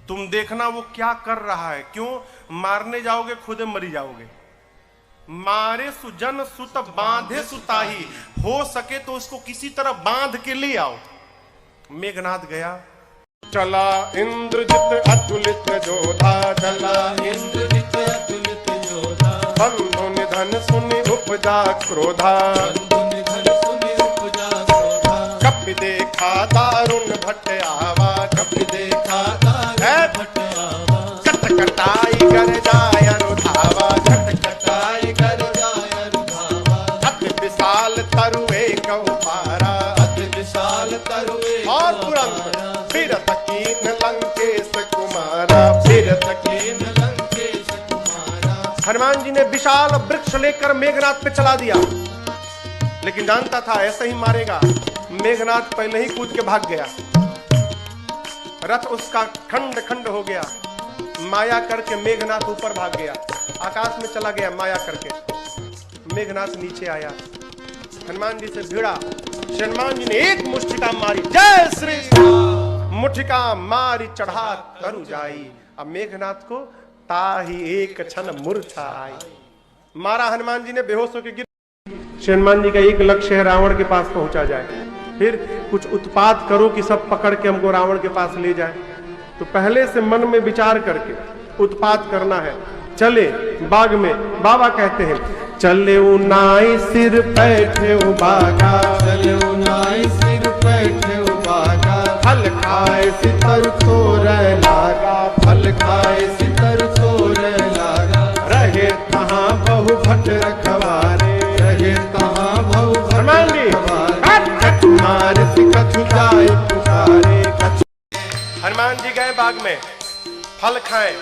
तुम देखना वो क्या कर रहा है। क्यों? मारने जाओगे खुद मरी जाओगे। मारे सुजन सुत बांधे सुताही, हो सके तो उसको किसी तरह बांध के ले आओ। मेघनाथ गया, चला इंद्रजित अतुलित जोधा, चला इंद्रजित अतुलित योधा, बंधु निधन सुनि उपजा क्रोधा, कपि देखा दारुण भट्ट आवा, कपि देखा दारुण भट्ट आवा, कटकटाई कर जाय अनुधावा, कटकटाई कर जाय अनुधावा, अति विशाल तरुए कहु पारा, अति विशाल तरुए और तुरंत फिर तकीन लंकेश कुमारा, फिर तकीन लंकेश कुमारा। हनुमान जी ने विशाल वृक्ष लेकर मेघनाथ पे चला दिया, लेकिन जानता था ऐसे ही मारेगा। मेघनाथ पहले ही कूद के भाग गया, रथ उसका खंड खंड हो गया। माया करके मेघनाथ ऊपर भाग गया, आकाश में चला गया माया करके। मेघनाथ नीचे आया, हनुमान जी से भिड़ा। हनुमान जी ने एक मुष्टिका मारी, जय श्री राम, मुष्टिका मारी चढ़ा तरु जाई। अब मेघनाथ को ताही एक क्षण मूर्छा आई। मारा हनुमान जी ने, बेहोश होकर गिर। हनुमान जी का एक लक्ष्य है रावण के पास पहुंचा जाए, फिर कुछ उत्पात करो कि सब पकड़ के हमको रावण के पास ले जाए। तो पहले से मन में विचार करके उत्पात करना है। चले बाग में, बाबा कहते हैं चले नाई सिर बैठे बागा, चले नाई सिर बैठे बागा, फल खाए सितर सोर लागा, फल खाए सितर सोर लागा, रहे तहाँ बहु भट रखवारे, रहे तहाँ बहु हनुमान जी हनुमान जी गए बाग में, फल खाए।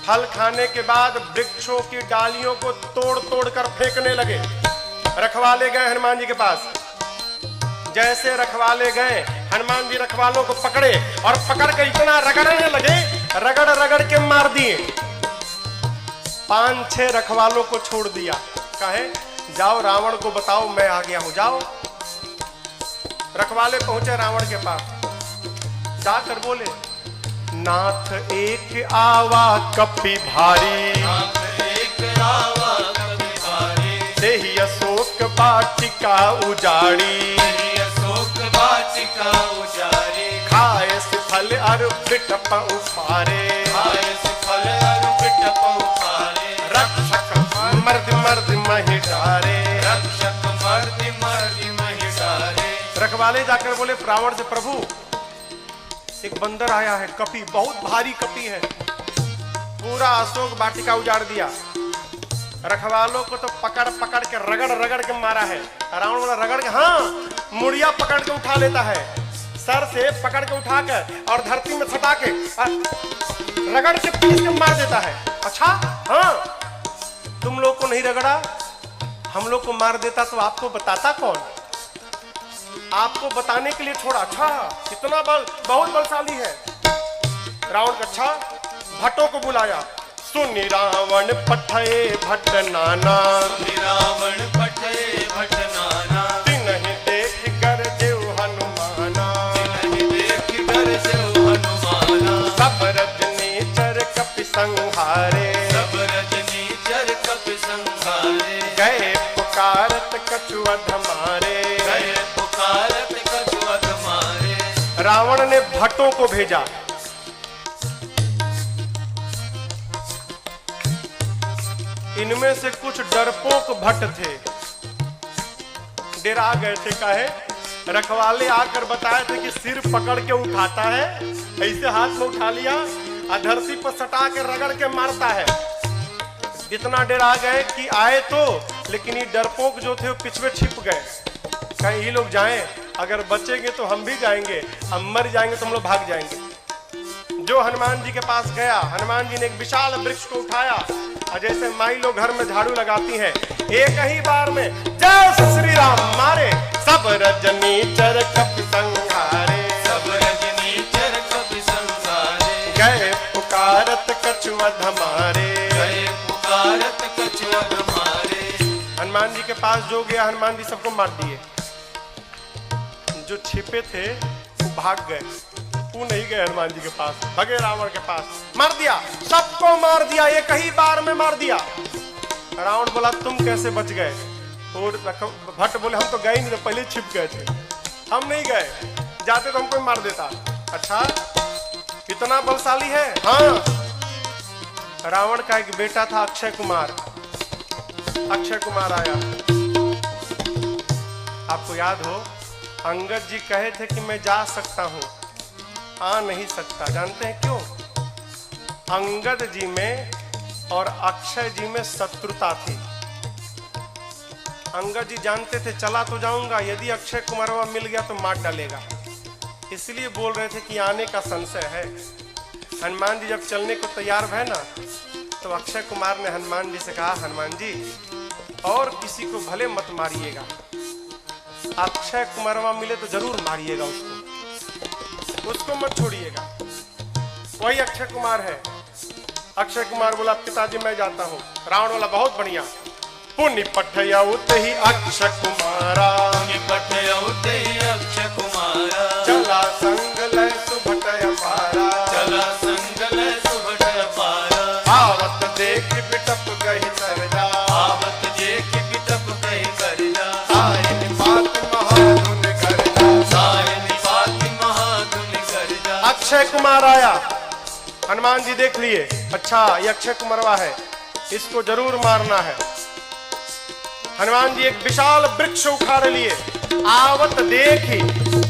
फल खाने के बाद वृक्षों की डालियों को तोड़ तोड़ कर फेंकने लगे। रखवाले गए हनुमान जी के पास। जैसे रखवाले गए, हनुमान जी रखवालों को पकड़े और पकड़ कर इतना रगड़ने लगे, रगड़ रगड़ के मार दिए। 5-6 रखवालों को छोड़ दिया, कहे जाओ रावण को बताओ मैं आ गया हूं, जाओ। रखवाले पहुंचे रावण के पास, जाकर बोले नाथ एक आवा कपि भारी, नाथ एक आवा कपि भारी, देहि अशोक वाटिका उजाड़ी, देहि अशोक वाटिका उजाड़ी, खाए से फल अरु बिटप उफारे, खाए से फल अरु बिटप उफारे, रक्षक मर्द मर्द महि डारे, रक्षक मर्द मर्द महि डारे। रखवाले जाकर बोले रावण से प्रभु एक बंदर आया है, कपि, बहुत भारी कपि है, पूरा अशोक वाटिका उजाड़ दिया। रखवालों को तो पकड़ पकड़ के रगड़ रगड़ के मारा है। रावण बोला रगड़ के, हाँ, मुड़िया पकड़ के उठा लेता है, सर से पकड़ के उठाकर और धरती में सटा के रगड़ के पीस के मार देता है। अच्छा, हाँ, तुम लोग को नहीं रगड़ा, हम लोग को मार देता तो आपको बताता कौन? आपको बताने के लिए छोड़ा। अच्छा, कितना बल, बहुत बलशाली है रावण का। अच्छा, भट्टों को बुलाया। सुनि रावण पठे भट्ट नाना, सुनि रावण पठे भट्ट नाना, तिन्हि देख कर देव हनुमाना, तिन्हि देख कर देव हनुमाना, सब रजनीचर कपि संहारे, सब रजनीचर कपि संहारे, गए पुकारत कछु अधमारे, गए पुकारत कछु अधमारे। रावण ने भट्टों को भेजा। इनमें से कुछ डरपोक भट्ट थे, डरा गए थे। काहे? रखवाले आकर बताए थे कि सिर पकड़ के उठाता है, ऐसे हाथ में उठा लिया, धरती पर सटा के रगड़ के मारता है। इतना डरा गए कि आए तो, लेकिन ये डरपोक जो थे वो पिछवे छिप गए। कहीं ये लोग जाएं, अगर बचेंगे तो हम भी जाएंगे, हम मर जाएंगे तो हम लोग भाग जाएंगे। जो हनुमान जी के पास गया, हनुमान जी ने एक विशाल वृक्ष को उठाया और जैसे माई लोग घर में झाड़ू लगाती हैं, एक ही बार में जय श्री राम मारे। सब रजनीचर कपि संहारे, सब रजनीचर कपि संहारे, गए पुकारत कछु अधमारे, गए पुकारत कछु अधमारे। हनुमान जी के पास जो गया, हनुमान जी सबको मार दिए। जो छिपे थे वो भाग गए, वो नहीं गए हनुमान जी के पास, भगे रावण के पास, मार दिया, सबको मार दिया, एक ही बार में मार दिया। रावण बोला तुम कैसे बच गए? और भट्ट बोले हम तो गए नहीं, तो पहले छिप गए थे, हम नहीं गए, जाते तो हमको मार देता। अच्छा, इतना बलशाली है? हाँ। रावण का एक बेटा था अक्षय कुमार, अक्षय कुमार आया। आपको याद हो अंगद जी कहे थे कि मैं जा सकता हूं, आ नहीं सकता। जानते हैं क्यों? अंगद जी में और अक्षय जी में शत्रुता थी। अंगद जी जानते थे चला तो जाऊंगा, यदि अक्षय कुमारवा मिल गया तो मार डालेगा, इसलिए बोल रहे थे कि आने का संशय है। हनुमान जी जब चलने को तैयार भय ना, तो अक्षय कुमार ने हनुमान जी से कहा, हनुमान जी और किसी को भले मत मारिएगा, अक्षय कुमारवा मिले तो जरूर मारिएगा, उसको मत छोड़िएगा। वही अक्षय कुमार है। अक्षय कुमार बोला, पिताजी मैं जाता हूँ। रावण बोला, बहुत बढ़िया। पुण्य पठयउत ही अक्षय कुमारा, पुण्य पठयउत ही अक्षय कुमारा, चला संग लय सुभट अपारा, चला संग लय सुभट अपारा। आवत देख बिटप गहि सरजा, आवत देख बिटप गहि सरजा। आए निपात महाधुन गर्जा, आए निपात महाधुन गर्जा। अक्षय कुमार आया। हनुमान जी देख लिए, अच्छा ये अक्षय कुमारवा है, इसको जरूर मारना है। हनुमान जी एक विशाल वृक्ष उखाड़ लिए। आवत देखी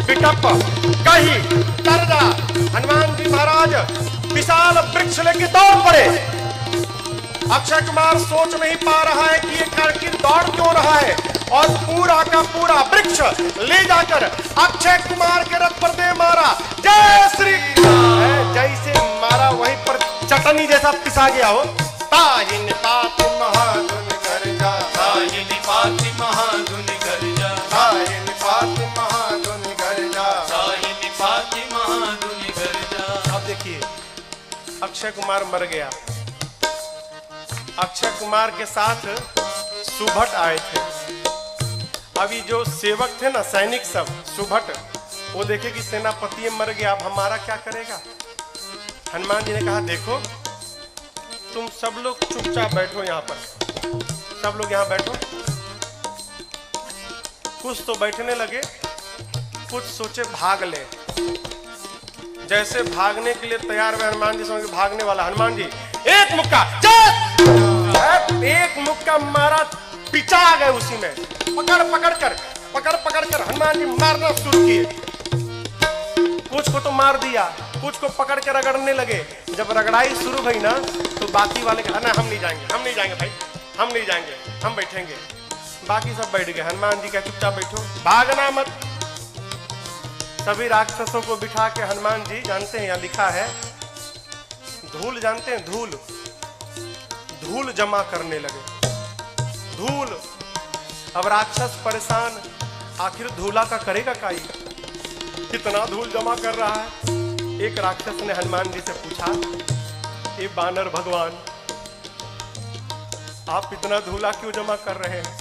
बिटप कही तरजा। हनुमान जी महाराज विशाल वृक्ष लेके दौड़ पड़े। अक्षय कुमार सोच नहीं पा रहा है कि ये आखिर दौड़ क्यों रहा है, और पूरा का पूरा वृक्ष ले जाकर अक्षय कुमार के रथ पर दे मारा। जय श्री राम। जैसे मारा वहीं पर चटनी जैसा पिसा गया हो। ताहि निपात महाधुन गर्जा, ताहि निपात महाधुन गर्जा, ताहि निपात महाधुन गर्जा, ताहि निपात महाधुन गर्जा। अब देखिए अक्षय कुमार मर गया। अक्षय कुमार के साथ सुभट आए थे। अभी जो सेवक थे ना, सैनिक सब, सुभट, वो देखे कि सेनापति मर गया, अब हमारा क्या करेगा। हनुमान जी ने कहा, देखो तुम सब लोग चुपचाप बैठो, यहाँ पर सब लोग यहाँ बैठो। कुछ तो बैठने लगे, कुछ सोचे भाग ले। जैसे भागने के लिए तैयार हुए हनुमान जी, समझ भागने वाला। हनुमान जी एक मुक्का, एक मुक्का मारा, पिचा गए उसी में। पकड़ कर हनुमान जी मारना शुरू किए। कुछ को तो मार दिया, कुछ को पकड़ के रगड़ने लगे। जब रगड़ाई शुरू हुई ना, तो बाकी वाले कहा, ना हम नहीं जाएंगे भाई, हम नहीं जाएंगे, हम बैठेंगे। बाकी सब बैठ गए। हनुमान जी का चुपचाप बैठो, भागना मत। सभी राक्षसों को बिठा के हनुमान जी, जानते हैं यहाँ लिखा है, धूल, जानते हैं धूल, धूल जमा करने लगे। धूल। अब राक्षस परेशान, आखिर धूला का करेगा काई, कितना धूल जमा कर रहा है। एक राक्षस ने हनुमान जी से पूछा, ये बानर भगवान, आप इतना धूला क्यों जमा कर रहे हैं।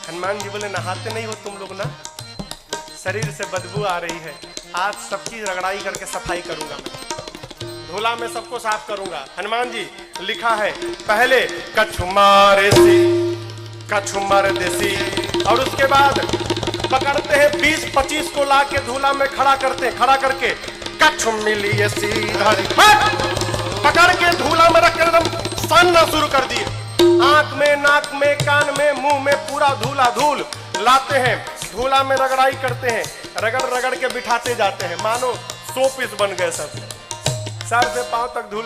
हनुमान जी बोले, नहाते नहीं हो तुम लोग ना, शरीर से बदबू आ रही है, आज सबकी रगड़ाई करके सफाई करूंगा मैं, धूला में सबको साफ करूंगा। हनुमान जी लिखा है, पहले कछु मार देसी, और उसके बाद पकड़ते हैं 20-25 को लाके धूला में खड़ा करके कछु मिली सीधा पकड़ के धूला में रख एकदम सानना शुरू कर दिए। आंख में, नाक में, कान में, मुंह में पूरा धूल लाते हैं, धूला में रगड़ाई करते हैं, रगड़ के बिठाते जाते हैं, मानो 100 पीस बन गए सब, सर से पांव तक धूल,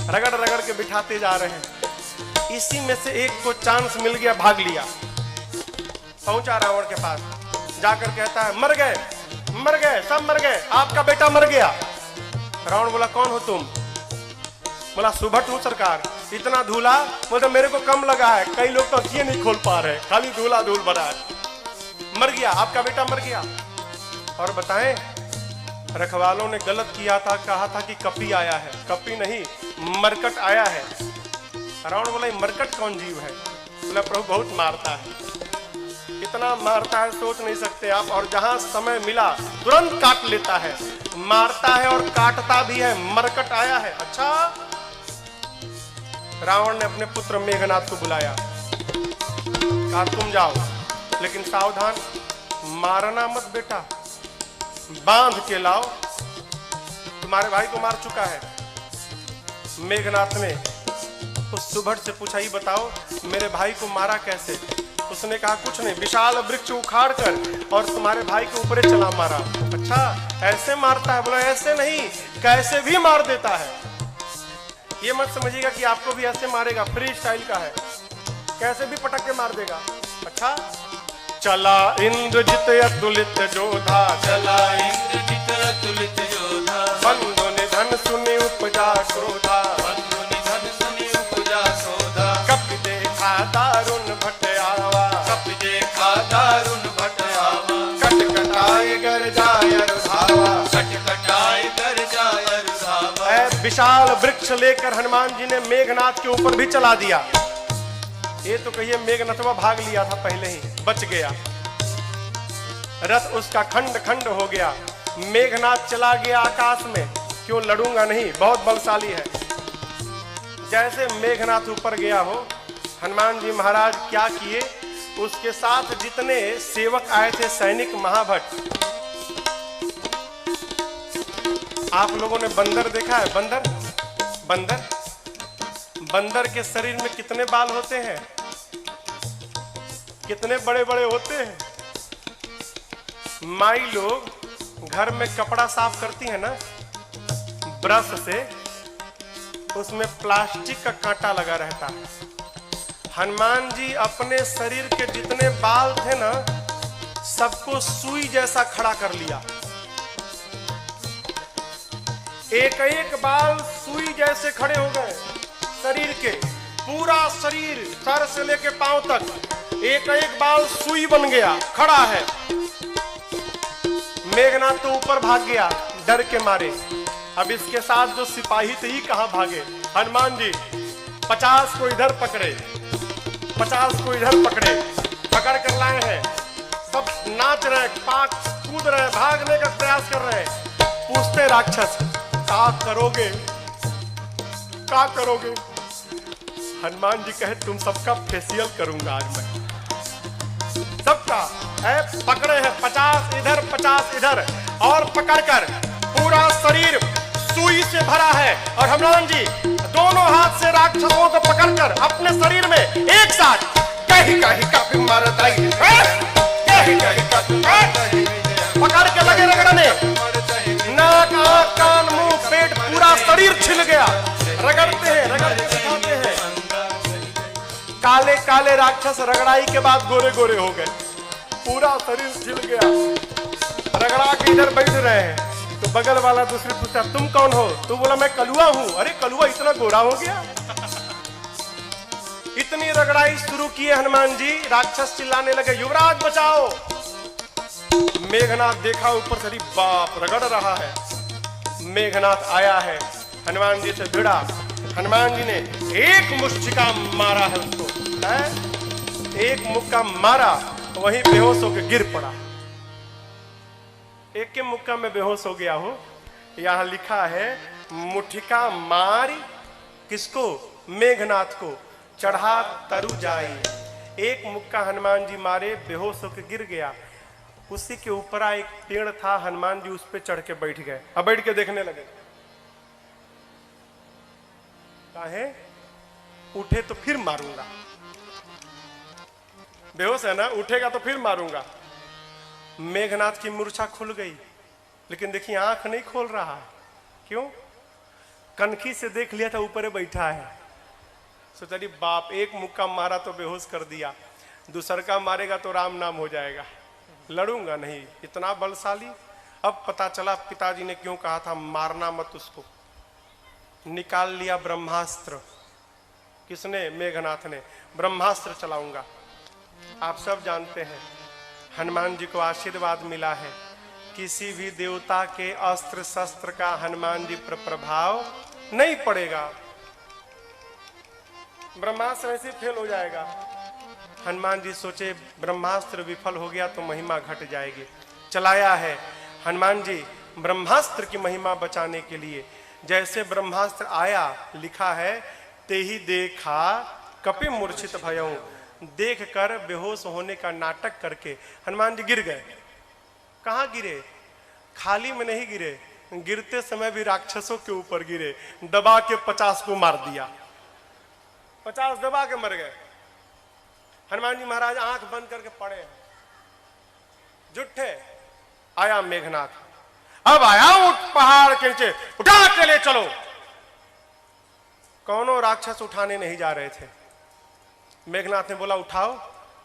रगड़ के बिठाते जा रहे हैं। इसी में से एक को चांस मिल गया, भाग लिया, पहुंचा रावण के पास, जाकर कहता है, मर गए, सब मर गए, आपका बेटा मर गया। रावण बोला, कौन हो तुम। बोला, सुभट हूं सरकार। इतना धूला, बोलते मेरे को कम लगा है, कई लोग तो अखियां नहीं खोल पा रहे, खाली धूल भरा है। मर गया, आपका बेटा मर गया। और बताएं, रखवालों ने गलत किया था, कहा था कि कपी आया है, कपी नहीं, मरकट आया है। रावण बोला, मरकट कौन जीव है। बोला, प्रभु बहुत मारता है, इतना मारता है सोच नहीं सकते आप, और जहां समय मिला तुरंत काट लेता है, मारता है और काटता भी है, मरकट आया है। अच्छा। रावण ने अपने पुत्र मेघनाथ को बुलाया, कहा तुम जाओ, लेकिन सावधान, मारना मत बेटा, बांध के लाओ, तुम्हारे भाई को मार चुका है। मेघनाथ ने उस सुभट से पूछा, ही बताओ मेरे भाई को मारा कैसे? उसने कहा कुछ नहीं, विशाल वृक्ष उखाड़ कर और तुम्हारे भाई के ऊपर चला मारा। अच्छा ऐसे मारता है? बोला ऐसे नहीं, कैसे भी मार देता है। ये मत समझिएगा कि आपको भी ऐसे मारेगा, फ्री स्टाइल का है, कैसे भी पटक के मार देगा। अच्छा चला इंद्रजित अतुलित जोधा, चला इंद्रजित अतुलित योधा, बंधु निधन सुनि उपजा क्रोधा, बंधु निधन सुनि उपजा क्रोधा, कपि देखा दारुण भट आवा, कपि देखा दारुण भट आवा, कटकटाए गर जाय रुधावा। कटकटाए कर जाय रुधावा। ऐ विशाल वृक्ष लेकर हनुमान जी ने मेघनाथ के ऊपर भी चला दिया। ये तो कहिए मेघनाथवा भाग लिया था पहले ही, बच गया। रथ उसका खंड खंड हो गया। मेघनाथ चला गया आकाश में। क्यों लड़ूंगा नहीं, बहुत बलशाली है। जैसे मेघनाथ ऊपर गया हो, हनुमान जी महाराज क्या किए, उसके साथ जितने सेवक आए थे सैनिक महाभट। आप लोगों ने बंदर देखा है? बंदर बंदर बंदर के शरीर में कितने बाल होते हैं? कितने बड़े बड़े होते हैं। माई लोग घर में कपड़ा साफ करती है ना ब्रश से, उसमें प्लास्टिक का कांटा लगा रहता है। हनुमान जी अपने शरीर के जितने बाल थे ना, सबको सुई जैसा खड़ा कर लिया। एक एक बाल सुई जैसे खड़े हो गए शरीर के। पूरा शरीर सर से लेके पांव तक एक एक बाल सुई बन गया, खड़ा है। मेघनाथ तो ऊपर भाग गया डर के मारे। अब इसके साथ जो सिपाही थे ही कहां भागे। हनुमान जी 50 को इधर पकड़े, 50 को इधर पकड़े, पकड़ कर लाए हैं। सब नाच रहे, पाक कूद रहे, भागने का प्रयास कर रहे हैं। पूछते राक्षस क्या करोगे, क्या करोगे? हनुमान जी कहे तुम सबका फेशियल करूंगा आज मैं, सबका। पकड़े हैं 50 इधर 50 इधर, और पकड़कर पूरा शरीर सुई से भरा है। और हनुमान जी दोनों हाथ से राक्षसों को पकड़कर अपने शरीर में एक साथ कहीं कहीं कभी मर गई, कहीं कहीं कभी पकड़ के लगे रगड़ने। नाक आंख कान मुंह पेट पूरा शरीर छिल गया। रगड़ते हैं, रगड़ते दिखाते हैं। काले काले राक्षस रगड़ाई के बाद गोरे गोरे हो गए, पूरा शरीर छिल गया। रगड़ा के इधर बैठ रहे हैं तो बगल वाला दूसरे पूछता तुम कौन हो? तू बोला मैं कलुआ हूं। अरे कलुआ इतना गोरा हो गया। इतनी रगड़ाई शुरू किए हनुमान जी, राक्षस चिल्लाने लगे युवराज बचाओ। मेघनाथ देखा ऊपर से, बाप रगड़ रहा है। मेघनाथ आया है, हनुमान जी से भिड़ा। हनुमान जी ने एक मुष्टिका मारा है उसको, एक मुक्का मारा, वहीं बेहोश होकर गिर पड़ा। एक के मुक्का में बेहोश हो गया हो। यहां लिखा है मुठिका मारी किसको? मेघनाथ को, चढ़ा तरु जाई। एक मुक्का हनुमान जी मारे, बेहोश होकर गिर गया। उसी के ऊपर एक पेड़ था, हनुमान जी उस पे चढ़ के बैठ गए। अब बैठ के देखने लगे। काहे? उठे तो फिर मारूंगा। बेहोश है ना, उठेगा तो फिर मारूंगा। मेघनाथ की मूर्छा खुल गई, लेकिन देखिए आंख नहीं खोल रहा। क्यों? कनखी से देख लिया था ऊपर बैठा है। सोचा बाप, एक मुक्का मारा तो बेहोश कर दिया, दूसर का मारेगा तो राम नाम हो जाएगा। लड़ूंगा नहीं, इतना बलशाली। अब पता चला पिताजी ने क्यों कहा था मारना मत उसको। निकाल लिया ब्रह्मास्त्र। किसने? मेघनाथ ने। ब्रह्मास्त्र चलाऊंगा। आप सब जानते हैं हनुमान जी को आशीर्वाद मिला है, किसी भी देवता के अस्त्र शस्त्र का हनुमान जी पर प्रभाव नहीं पड़ेगा। ब्रह्मास्त्र ऐसे फेल हो जाएगा। हनुमान जी सोचे ब्रह्मास्त्र विफल हो गया तो महिमा घट जाएगी। चलाया है हनुमान जी ब्रह्मास्त्र की महिमा बचाने के लिए। जैसे ब्रह्मास्त्र आया, लिखा है ते ही देखा कपि मूर्छित भयऊ। देख कर बेहोश होने का नाटक करके हनुमान जी गिर गए। कहां गिरे? खाली में नहीं गिरे, गिरते समय भी राक्षसों के ऊपर गिरे। दबा के 50 को मार दिया। 50 दबा के मर गए। हनुमान जी महाराज आंख बंद करके पड़े हैं, जुट्ठे। आया मेघनाथ, अब आया उठ पहाड़ के नीचे, उठा के ले चलो। कौनों राक्षस उठाने नहीं जा रहे थे। मेघनाथ ने बोला उठाओ।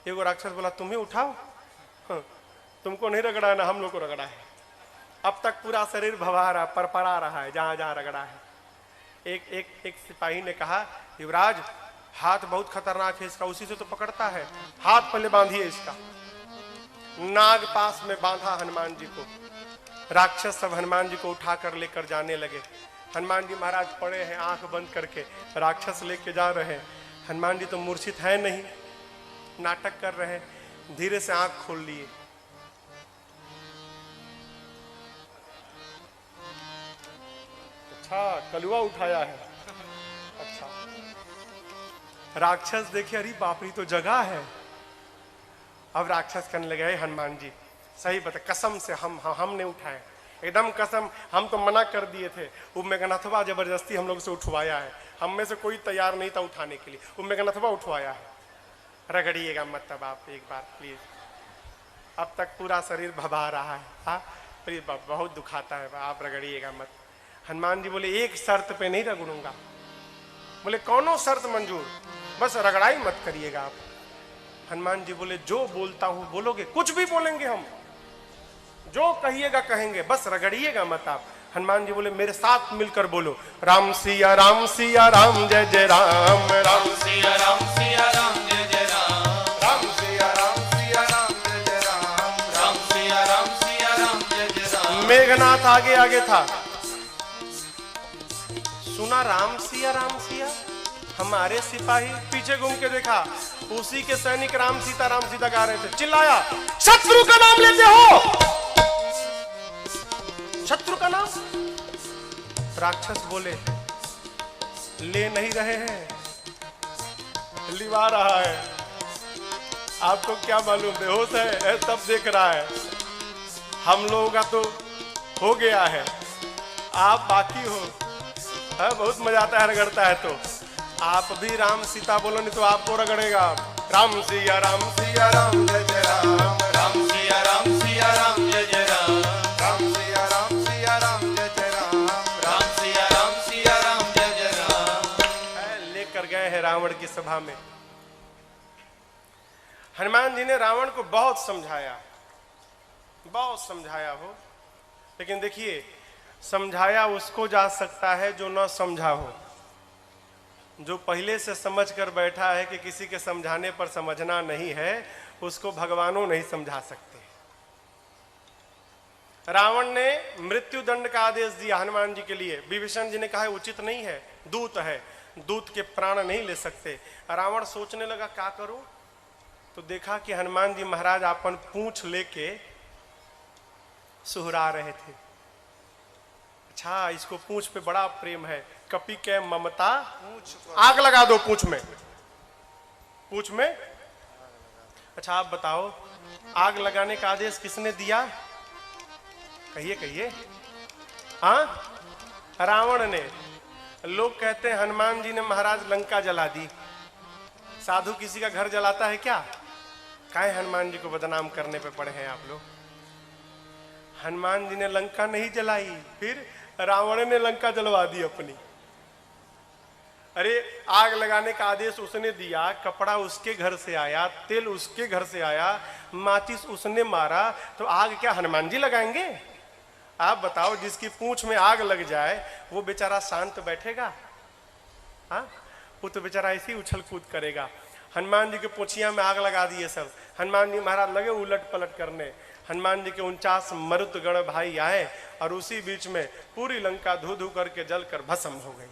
एगो राक्षस बोला तुम ही उठाओ, तुमको नहीं रगड़ा है ना हम लोग को रगड़ा है। अब तक पूरा शरीर भवा रहा, परपरा रहा है जहां जहां रगड़ा है। एक सिपाही ने कहा युवराज हाथ बहुत खतरनाक है इसका, उसी से तो पकड़ता है, हाथ पहले बांधिए इसका। नाग पास में बांधा हनुमान जी को। राक्षस सब हनुमान जी को उठाकर लेकर जाने लगे। हनुमान जी महाराज पड़े हैं आंख बंद करके, राक्षस लेके जा रहे हैं। हनुमान जी तो मूर्छित है नहीं, नाटक कर रहे हैं। धीरे से आंख खोल लिए। अच्छा कलुआ उठाया है। अच्छा राक्षस देखे, अरे बाप रे तो जगह है। अब राक्षस कहने लगे हनुमान जी सही बता, कसम से हमने उठाए, एकदम कसम, हम तो मना कर दिए थे। वो मेघनाथवा जबरदस्ती हम लोग से उठवाया है, हम में से कोई तैयार नहीं था उठाने के लिए, वो मेघनाथवा उठवाया है। रगड़िएगा मत तब आप एक बार प्लीज। अब तक पूरा शरीर भभा रहा है। हाँ बहुत दुखाता है, आप रगड़िएगा मत। हनुमान जी बोले एक शर्त पे नहीं रगड़ूंगा। बोले कौनो शर्त मंजूर, बस रगड़ाई मत करिएगा आप। हनुमान जी बोले जो बोलता हूं बोलोगे, कुछ भी बोलेंगे हम, जो कहिएगा कहेंगे, बस रगड़िएगा मत आप। हनुमान जी बोले मेरे साथ मिलकर बोलो राम सिया राम सिया राम जय जय राम, राम सिया राम सिया राम जय जय राम, राम सिया राम सिया राम जय जय राम, राम सिया राम सिया राम जय जय राम। मेघनाथ आगे आगे था, सुना राम सिया हमारे सिपाही, पीछे घूम के देखा उसी के सैनिक राम सीता गा रहे थे। चिल्लाया शत्रु का नाम लेते हो, शत्रु का नाम। राक्षस बोले ले नहीं रहे हैं, लिवा रहा है। आपको क्या मालूम, बेहोश है तब देख रहा है। हम लोगों का तो हो गया है, आप बाकी हो। बहुत मजा आता है रगड़ता है तो। आप भी राम सीता बोलो नहीं तो आपको रगड़ेगा। राम सिया राम जय जय राम, राम सिया राम जय जय राम, राम सिया राम जय जय राम, राम सिया राम जय जय राम। लेकर गए हैं रावण की सभा में। हनुमान जी ने रावण को बहुत समझाया हो, लेकिन देखिए समझाया उसको जा सकता है जो न समझा हो। जो पहले से समझ कर बैठा है कि किसी के समझाने पर समझना नहीं है, उसको भगवानों नहीं समझा सकते। रावण ने मृत्यु दंड का आदेश दिया हनुमान जी के लिए। विभीषण जी ने कहा उचित नहीं है, दूत है, दूत के प्राण नहीं ले सकते। रावण सोचने लगा क्या करूं, तो देखा कि हनुमान जी महाराज अपन पूंछ लेके सुहरा रहे थे। अच्छा इसको पूंछ पे बड़ा प्रेम है, कपि के ममता आग लगा दो पूंछ में। अच्छा आप बताओ आग लगाने का आदेश किसने दिया, कहिए। हाँ रावण ने। लोग कहते हैं हनुमान जी ने महाराज लंका जला दी। साधु किसी का घर जलाता है क्या? काहे हनुमान जी को बदनाम करने पे पड़े हैं आप लोग। हनुमान जी ने लंका नहीं जलाई, फिर रावण ने लंका जलवा दी अपनी। अरे आग लगाने का आदेश उसने दिया, कपड़ा उसके घर से आया, तेल उसके घर से आया, माचिस उसने मारा, तो आग क्या हनुमान जी लगाएंगे? आप बताओ जिसकी पूंछ में आग लग जाए वो बेचारा शांत बैठेगा? हाँ वो तो बेचारा ऐसे ही उछल कूद करेगा। हनुमान जी के पूंछिया में आग लगा दिए सब। हनुमान जी महाराज लगे उलट पलट करने। हनुमान जी के 49 मरुतगण भाई आए और उसी बीच में पूरी लंका धू धू करके जलकर भस्म हो गई।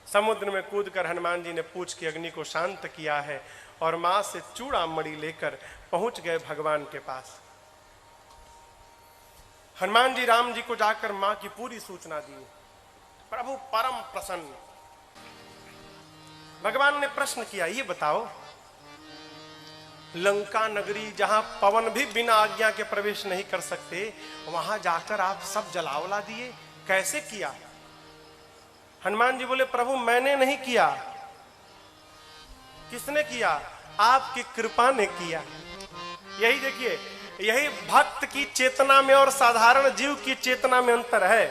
समुद्र में कूदकर हनुमान जी ने पूंछ की अग्नि को शांत किया है और मां से चूड़ामणि लेकर पहुंच गए भगवान के पास। हनुमान जी राम जी को जाकर मां की पूरी सूचना दी। प्रभु परम प्रसन्न। भगवान ने प्रश्न किया, ये बताओ लंका नगरी जहां पवन भी बिना आज्ञा के प्रवेश नहीं कर सकते, वहां जाकर आप सब जलावला दिए, कैसे किया? हनुमान जी बोले प्रभु मैंने नहीं किया। किसने किया? आपकी कृपा ने किया। यही देखिए, यही भक्त की चेतना में और साधारण जीव की चेतना में अंतर है।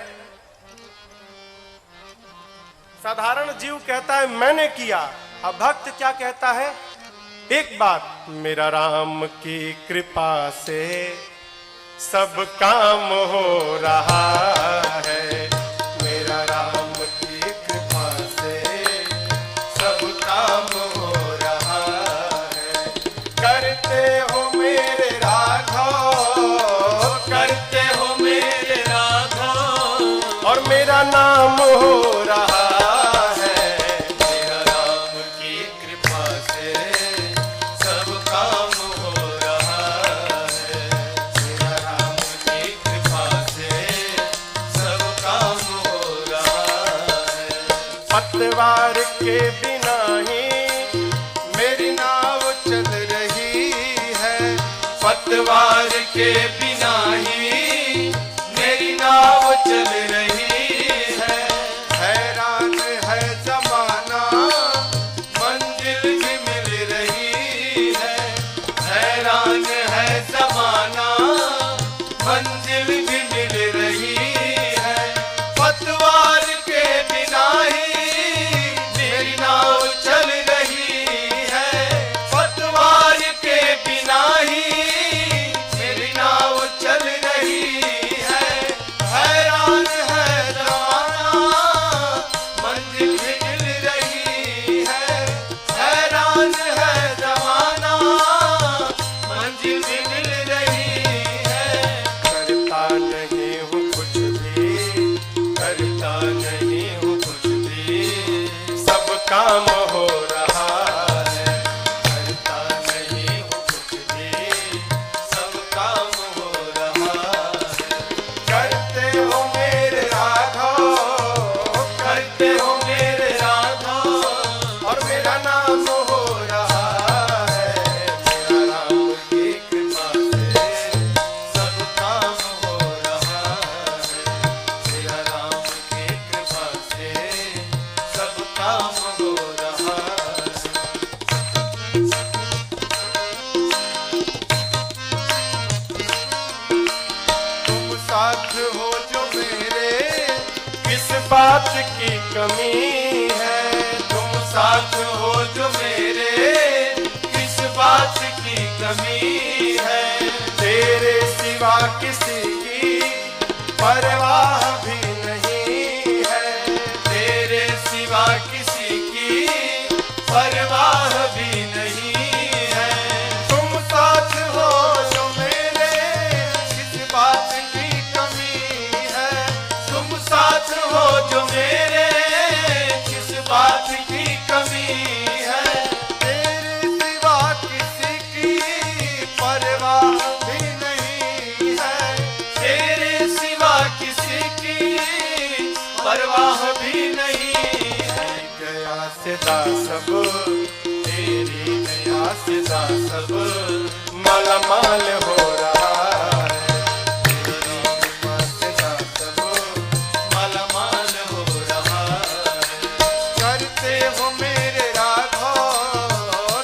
साधारण जीव कहता है मैंने किया, अब भक्त क्या कहता है? एक बात, मेरा राम की कृपा से सब काम हो रहा है, मेरा राम की कृपा से सब काम हो रहा है। करते हो मेरे राघव, करते हो मेरे राघव, और मेरा नाम हो रहा मेरा राम की कृपा से सब काम हो रहा है, मेरा राम की कृपा से सब काम हो रहा है। पतवार के बिना ही मेरी नाव चल रही है, पतवार के बिना ही मेरी नाव चल रही है। हैरान है जमाना मंजिल भी मिल रही है, हैरान है जमाना मंजिल भी मिल रही है। पतवार के बिना ही मेरी नाव चल रही है, पतवार के बिना ही मेरी नाव चल रही है। हैरान है जमाना मंजिल भी मिल रही है, हैरान है जमाना मंजिल भी मिल रही है। करता नहीं हूँ कुछ भी, करता नहीं हूँ कुछ भी, सब काम हो रहा है। करता नहीं हूँ कुछ भी, सब काम हो रहा है। करते हो मेरे राघव, करते हो मेरे राघव, और मेरा नाम हो रहा है, मेरा राम की कृपा से सब काम हो रहा है, मेरा राम की कृपा से सब काम हो रहा है। तुम साथ हो जो मेरे, किस बात की कमी है? तुम साथ हो जो मेरे, किस बात की कमी है? तेरे सिवा किसी की परवाह भी नहीं है, तेरे सिवा किसी की परवाह भी नहीं है। तुम साथ हो जो मेरे, किस बात की कमी है? तुम साथ हो जो मेरे, किस बात की कमी है? तेरे सिवा किसी की परवाह भी नहीं है, तेरे सिवा किसी की परवाह भी नहीं है। गया सिदा सब, तेरी दया से सब मालामाल हो रहा है। तेरी कृपा से सब मालामाल हो रहा है। करते हो मेरे राघव,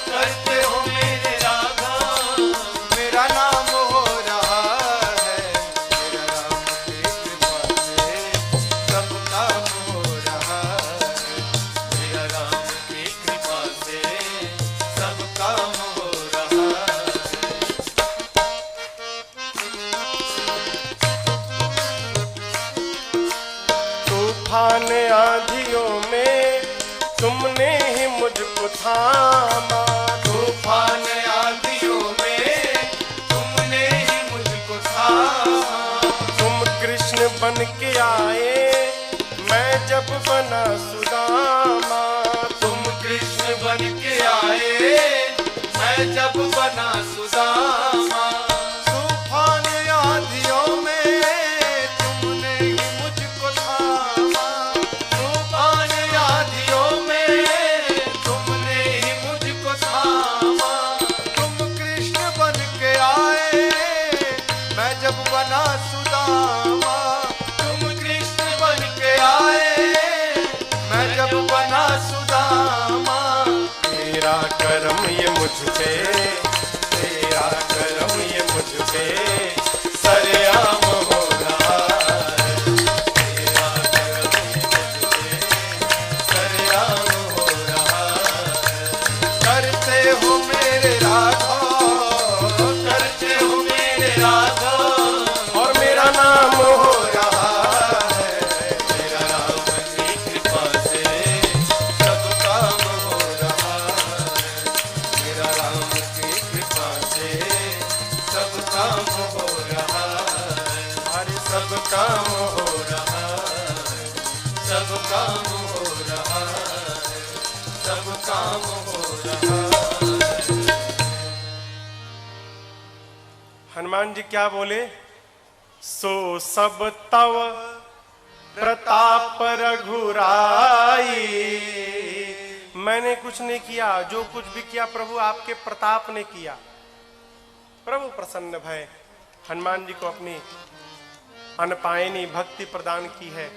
करते हो मेरे राघव, मेरा नाम हो रहा है, मेरा राम की कृपा से सब काम हो रहा है। मेरा राम की कृपा से सब काम हो रहा है। तूफान आंधियों में तुमने ही मुझको थामा, तूफान आंधियों में तुमने ही मुझको थामा। तुम कृष्ण बन के आए, मैं जब बना सुदामा। तुम कृष्ण बन के आए, मैं जब बना सुदामा। तूफान आंधियों में तुमने ही मुझको थामा, तूफान आंधियों में तुमने ही मुझको थामा। तुम कृष्ण बन के आए, मैं जब बना सुदामा। तुम कृष्ण बन के आए, मैं जब बना सुदामा। मेरा कर्म ये मुझ मुझ पे, तेरा करम ये मुझ पे सरेआम हो रहा है। तेरा करम ये मुझ पे सरेआम हो रहा है। करते हो मेरे राधा, करते हो मेरे राधा, और मेरा नाम हो रहा है। मेरा राम की कृपा से सब काम हो रहा है। मेरा राम की कृपा से सब काम हो रहा है। हर सब काम हो रहा है। सब काम हो रहा है। सब काम हो रहा है। हनुमान जी क्या बोले? सो सब तव प्रताप रघुराई। मैंने कुछ नहीं किया, जो कुछ भी किया प्रभु आपके प्रताप ने किया। प्रभु प्रसन्न भय हनुमान जी को अपनी अनपायनी भक्ति प्रदान की है।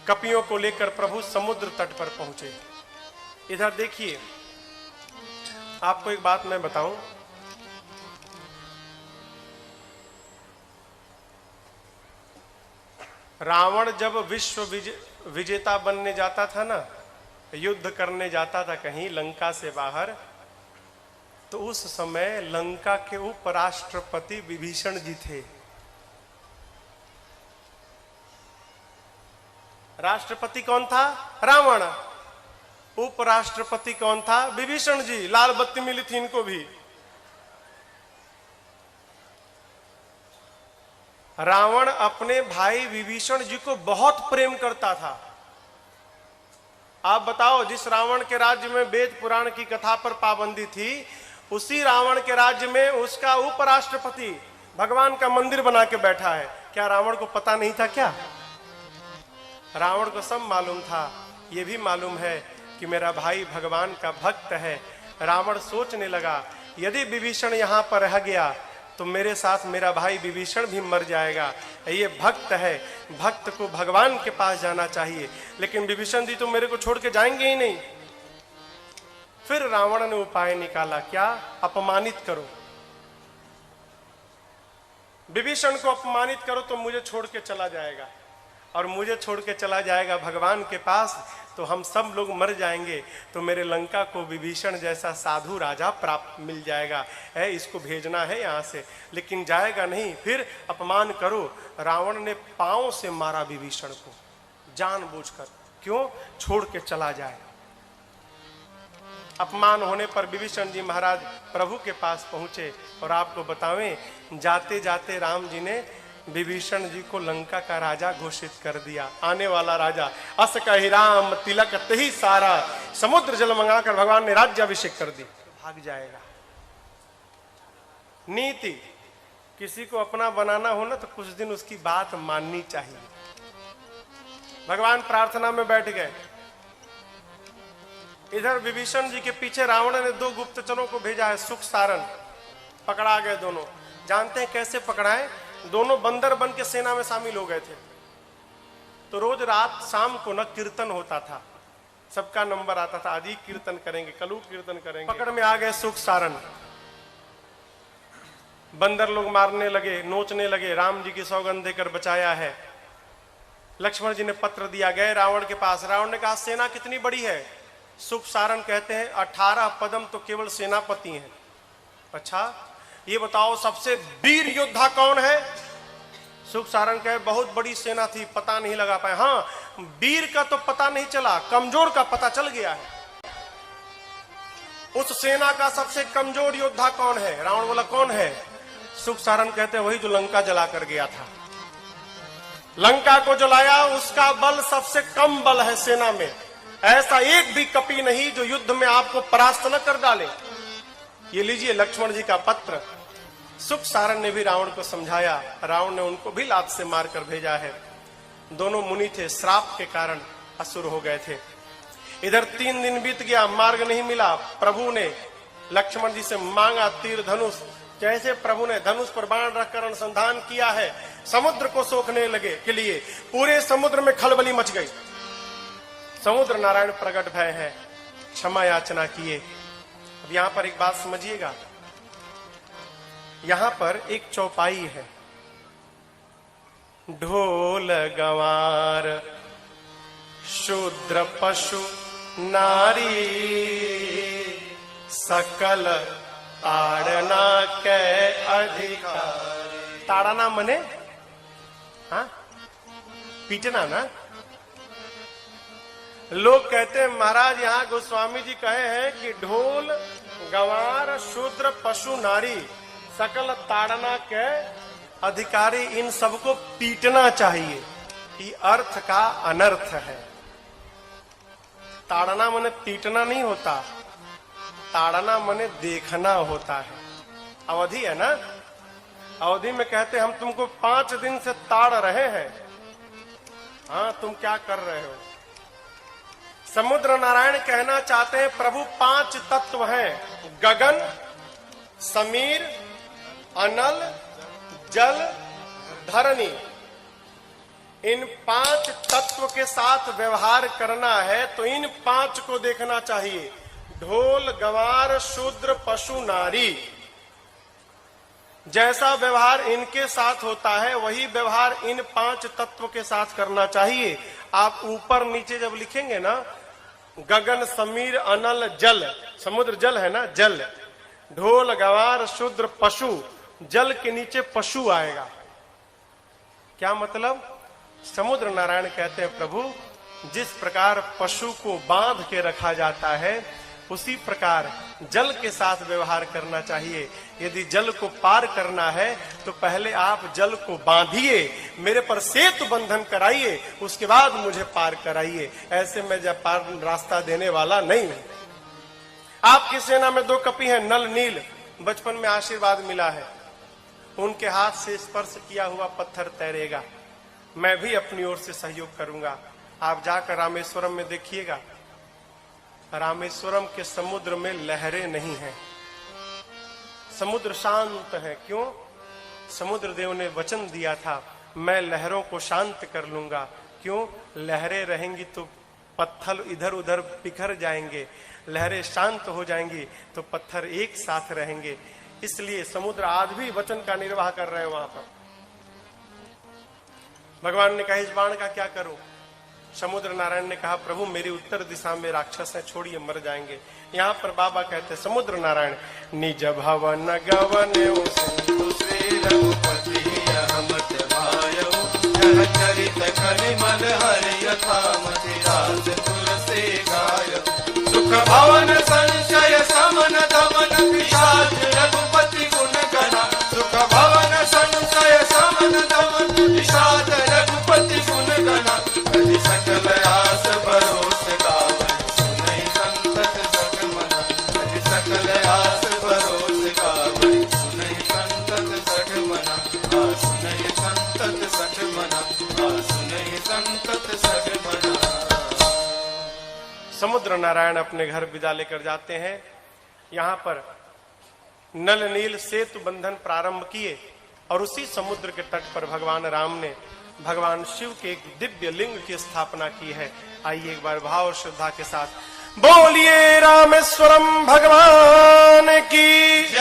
कपियों को लेकर प्रभु समुद्र तट पर पहुंचे। इधर देखिए, आपको एक बात मैं बताऊं, रावण जब विश्व विजेता बनने जाता था ना, युद्ध करने जाता था कहीं लंका से बाहर, तो उस समय लंका के उपराष्ट्रपति विभीषण जी थे। राष्ट्रपति कौन था? रावण। उपराष्ट्रपति कौन था? विभीषण जी। लाल बत्ती मिली थी इनको भी। रावण अपने भाई विभीषण जी को बहुत प्रेम करता था। आप बताओ, जिस रावण के राज्य में वेद पुराण की कथा पर पाबंदी थी, उसी रावण के राज्य में उसका उपराष्ट्रपति भगवान का मंदिर बना के बैठा है। क्या रावण को पता नहीं था क्या? रावण को सब मालूम था। यह भी मालूम है कि मेरा भाई भगवान का भक्त है। रावण सोचने लगा, यदि विभीषण यहां पर रह गया तो मेरे साथ मेरा भाई विभीषण भी मर जाएगा। ये भक्त है, भक्त को भगवान के पास जाना चाहिए, लेकिन विभीषण जी तो मेरे को छोड़ के जाएंगे ही नहीं। फिर रावण ने उपाय निकाला, क्या? अपमानित करो, विभीषण को अपमानित करो तो मुझे छोड़ के चला जाएगा, और मुझे छोड़ के चला जाएगा भगवान के पास तो हम सब लोग मर जाएंगे, तो मेरे लंका को विभीषण जैसा साधु राजा प्राप्त मिल जाएगा। है, इसको भेजना है यहाँ से, लेकिन जाएगा नहीं। फिर अपमान करो। रावण ने पांव से मारा विभीषण को जानबूझकर। क्यों? छोड़ के चला जाए। अपमान होने पर विभीषण जी महाराज प्रभु के पास पहुंचे, और आपको बतावें, जाते जाते राम जी ने विभीषण जी को लंका का राजा घोषित कर दिया। आने वाला राजा। अस कहि राम तिलक तही सारा, समुद्र जल मंगाकर भगवान ने राज्याभिषेक कर दी। भाग जाएगा। नीति, किसी को अपना बनाना हो ना तो कुछ दिन उसकी बात माननी चाहिए। भगवान प्रार्थना में बैठ गए। इधर विभीषण जी के पीछे रावण ने 2 गुप्तचरों को भेजा है, सुख सारण। पकड़ा गए दोनों। जानते हैं कैसे पकड़ाए? दोनों बंदर बन के सेना में शामिल हो गए थे। तो रोज रात शाम को न कीर्तन होता था, सबका नंबर आता था, आज ही कीर्तन करेंगे, कल कीर्तन करेंगे। पकड़ में आ गए सुख सारण। बंदर लोग मारने लगे, नोचने लगे। राम जी की सौगंध देकर बचाया है। लक्ष्मण जी ने पत्र दिया, गए रावण के पास। रावण ने कहा, सेना कितनी बड़ी है? सुख सारण कहते हैं 18 पदम तो केवल सेनापति हैं। अच्छा, ये बताओ सबसे वीर योद्धा कौन है? सुख सारण कहे, बहुत बड़ी सेना थी, पता नहीं लगा पाए। हाँ, वीर का तो पता नहीं चला, कमजोर का पता चल गया है। उस सेना का सबसे कमजोर योद्धा कौन है? रावण बोला, कौन है? सुख सारण कहते हैं, वही जो लंका जला कर गया था। लंका को जलाया, उसका बल सबसे कम बल है सेना में। ऐसा एक भी कपी नहीं जो युद्ध में आपको परास्त न कर डाले। ये लीजिए लक्ष्मण जी का पत्र। सुख सारण ने भी रावण को समझाया। रावण ने उनको भी लात से मारकर भेजा है। दोनों मुनि थे, श्राप के कारण असुर हो गए थे। इधर 3 दिन बीत गया, मार्ग नहीं मिला। प्रभु ने लक्ष्मण जी से मांगा तीर धनुष। जैसे प्रभु ने धनुष पर बाण रखकर अनुसंधान किया है, समुद्र को सोखने लगे के लिए पूरे समुद्र में खलबली मच गई। समुद्र नारायण प्रकट भय है, क्षमा याचना किए। अब यहां पर एक बात समझिएगा, यहां पर एक चौपाई है, ढोल गंवार शूद्र पशु नारी सकल ताड़ना के अधिकार। ताड़ना मने हाँ पीटना ना। लोग कहते हैं महाराज यहाँ गोस्वामी जी कहे हैं कि ढोल गंवार शूद्र पशु नारी सकल ताड़ना के अधिकारी, इन सबको पीटना चाहिए। ये अर्थ का अनर्थ है। ताड़ना मने पीटना नहीं होता, ताड़ना मने देखना होता है। अवधि है ना, अवधि में कहते हम तुमको 5 दिन से ताड़ रहे हैं, हाँ तुम क्या कर रहे हो। समुद्र नारायण कहना चाहते हैं प्रभु 5 तत्व हैं, गगन समीर अनल जल धरणी। इन 5 तत्व के साथ व्यवहार करना है तो इन 5 को देखना चाहिए, ढोल गंवार शूद्र पशु नारी। जैसा व्यवहार इनके साथ होता है वही व्यवहार इन 5 तत्व के साथ करना चाहिए। आप ऊपर नीचे जब लिखेंगे ना, गगन समीर अनल जल, समुद्र जल है ना, जल, ढोल गंवार शूद्र पशु, जल के नीचे पशु आएगा। क्या मतलब? समुद्र नारायण कहते हैं प्रभु जिस प्रकार पशु को बांध के रखा जाता है उसी प्रकार जल के साथ व्यवहार करना चाहिए। यदि जल को पार करना है तो पहले आप जल को बांधिए, मेरे पर सेतु बंधन कराइए, उसके बाद मुझे पार कराइए। ऐसे मैं जब पार रास्ता देने वाला नहीं हूं। आपकी सेना में 2 कपि हैं, नल नील, बचपन में आशीर्वाद मिला है, उनके हाथ से स्पर्श किया हुआ पत्थर तैरेगा। मैं भी अपनी ओर से सहयोग करूंगा। आप जाकर रामेश्वरम में देखिएगा, रामेश्वरम के समुद्र में लहरें नहीं हैं, समुद्र शांत है। क्यों? समुद्र देव ने वचन दिया था मैं लहरों को शांत कर लूंगा। क्यों? लहरें रहेंगी तो पत्थर इधर उधर बिखर जाएंगे, लहरें शांत हो जाएंगी तो पत्थर एक साथ रहेंगे। इसलिए समुद्र आज भी वचन का निर्वाह कर रहे हैं वहां पर। भगवान ने कहा इस बाण का क्या करूं? समुद्र नारायण ने कहा प्रभु मेरी उत्तर दिशा में राक्षस है, छोड़िए मर जाएंगे। यहाँ पर बाबा कहते समुद्र नारायण निज भवन गवन सिंधु श्री रघुपति अहमत भायौ जन चरित कलिमल हरि यथामति राज तुलसी गाय सुख भवन संशय समन दमन पिशाच रघुपति गुण गणा सुख भवन संशय समन दमन पिशाच रघुपति गुण गणा हरि सकल आस भरोस गावै सुनहि संतत सठ मना हरि सकल आस भरोस गावै सुनहि संतत सठ मना सुनहि संतत सठ मना सुनहि संतत सठ मना। समुद्र नारायण अपने घर विदा लेकर जाते हैं। यहाँ पर नल नील सेतु बंधन प्रारंभ किए और उसी समुद्र के तट पर भगवान राम ने भगवान शिव के एक दिव्य लिंग की स्थापना की है। आइए एक बार भाव और श्रद्धा के साथ बोलिए रामेश्वरम भगवान की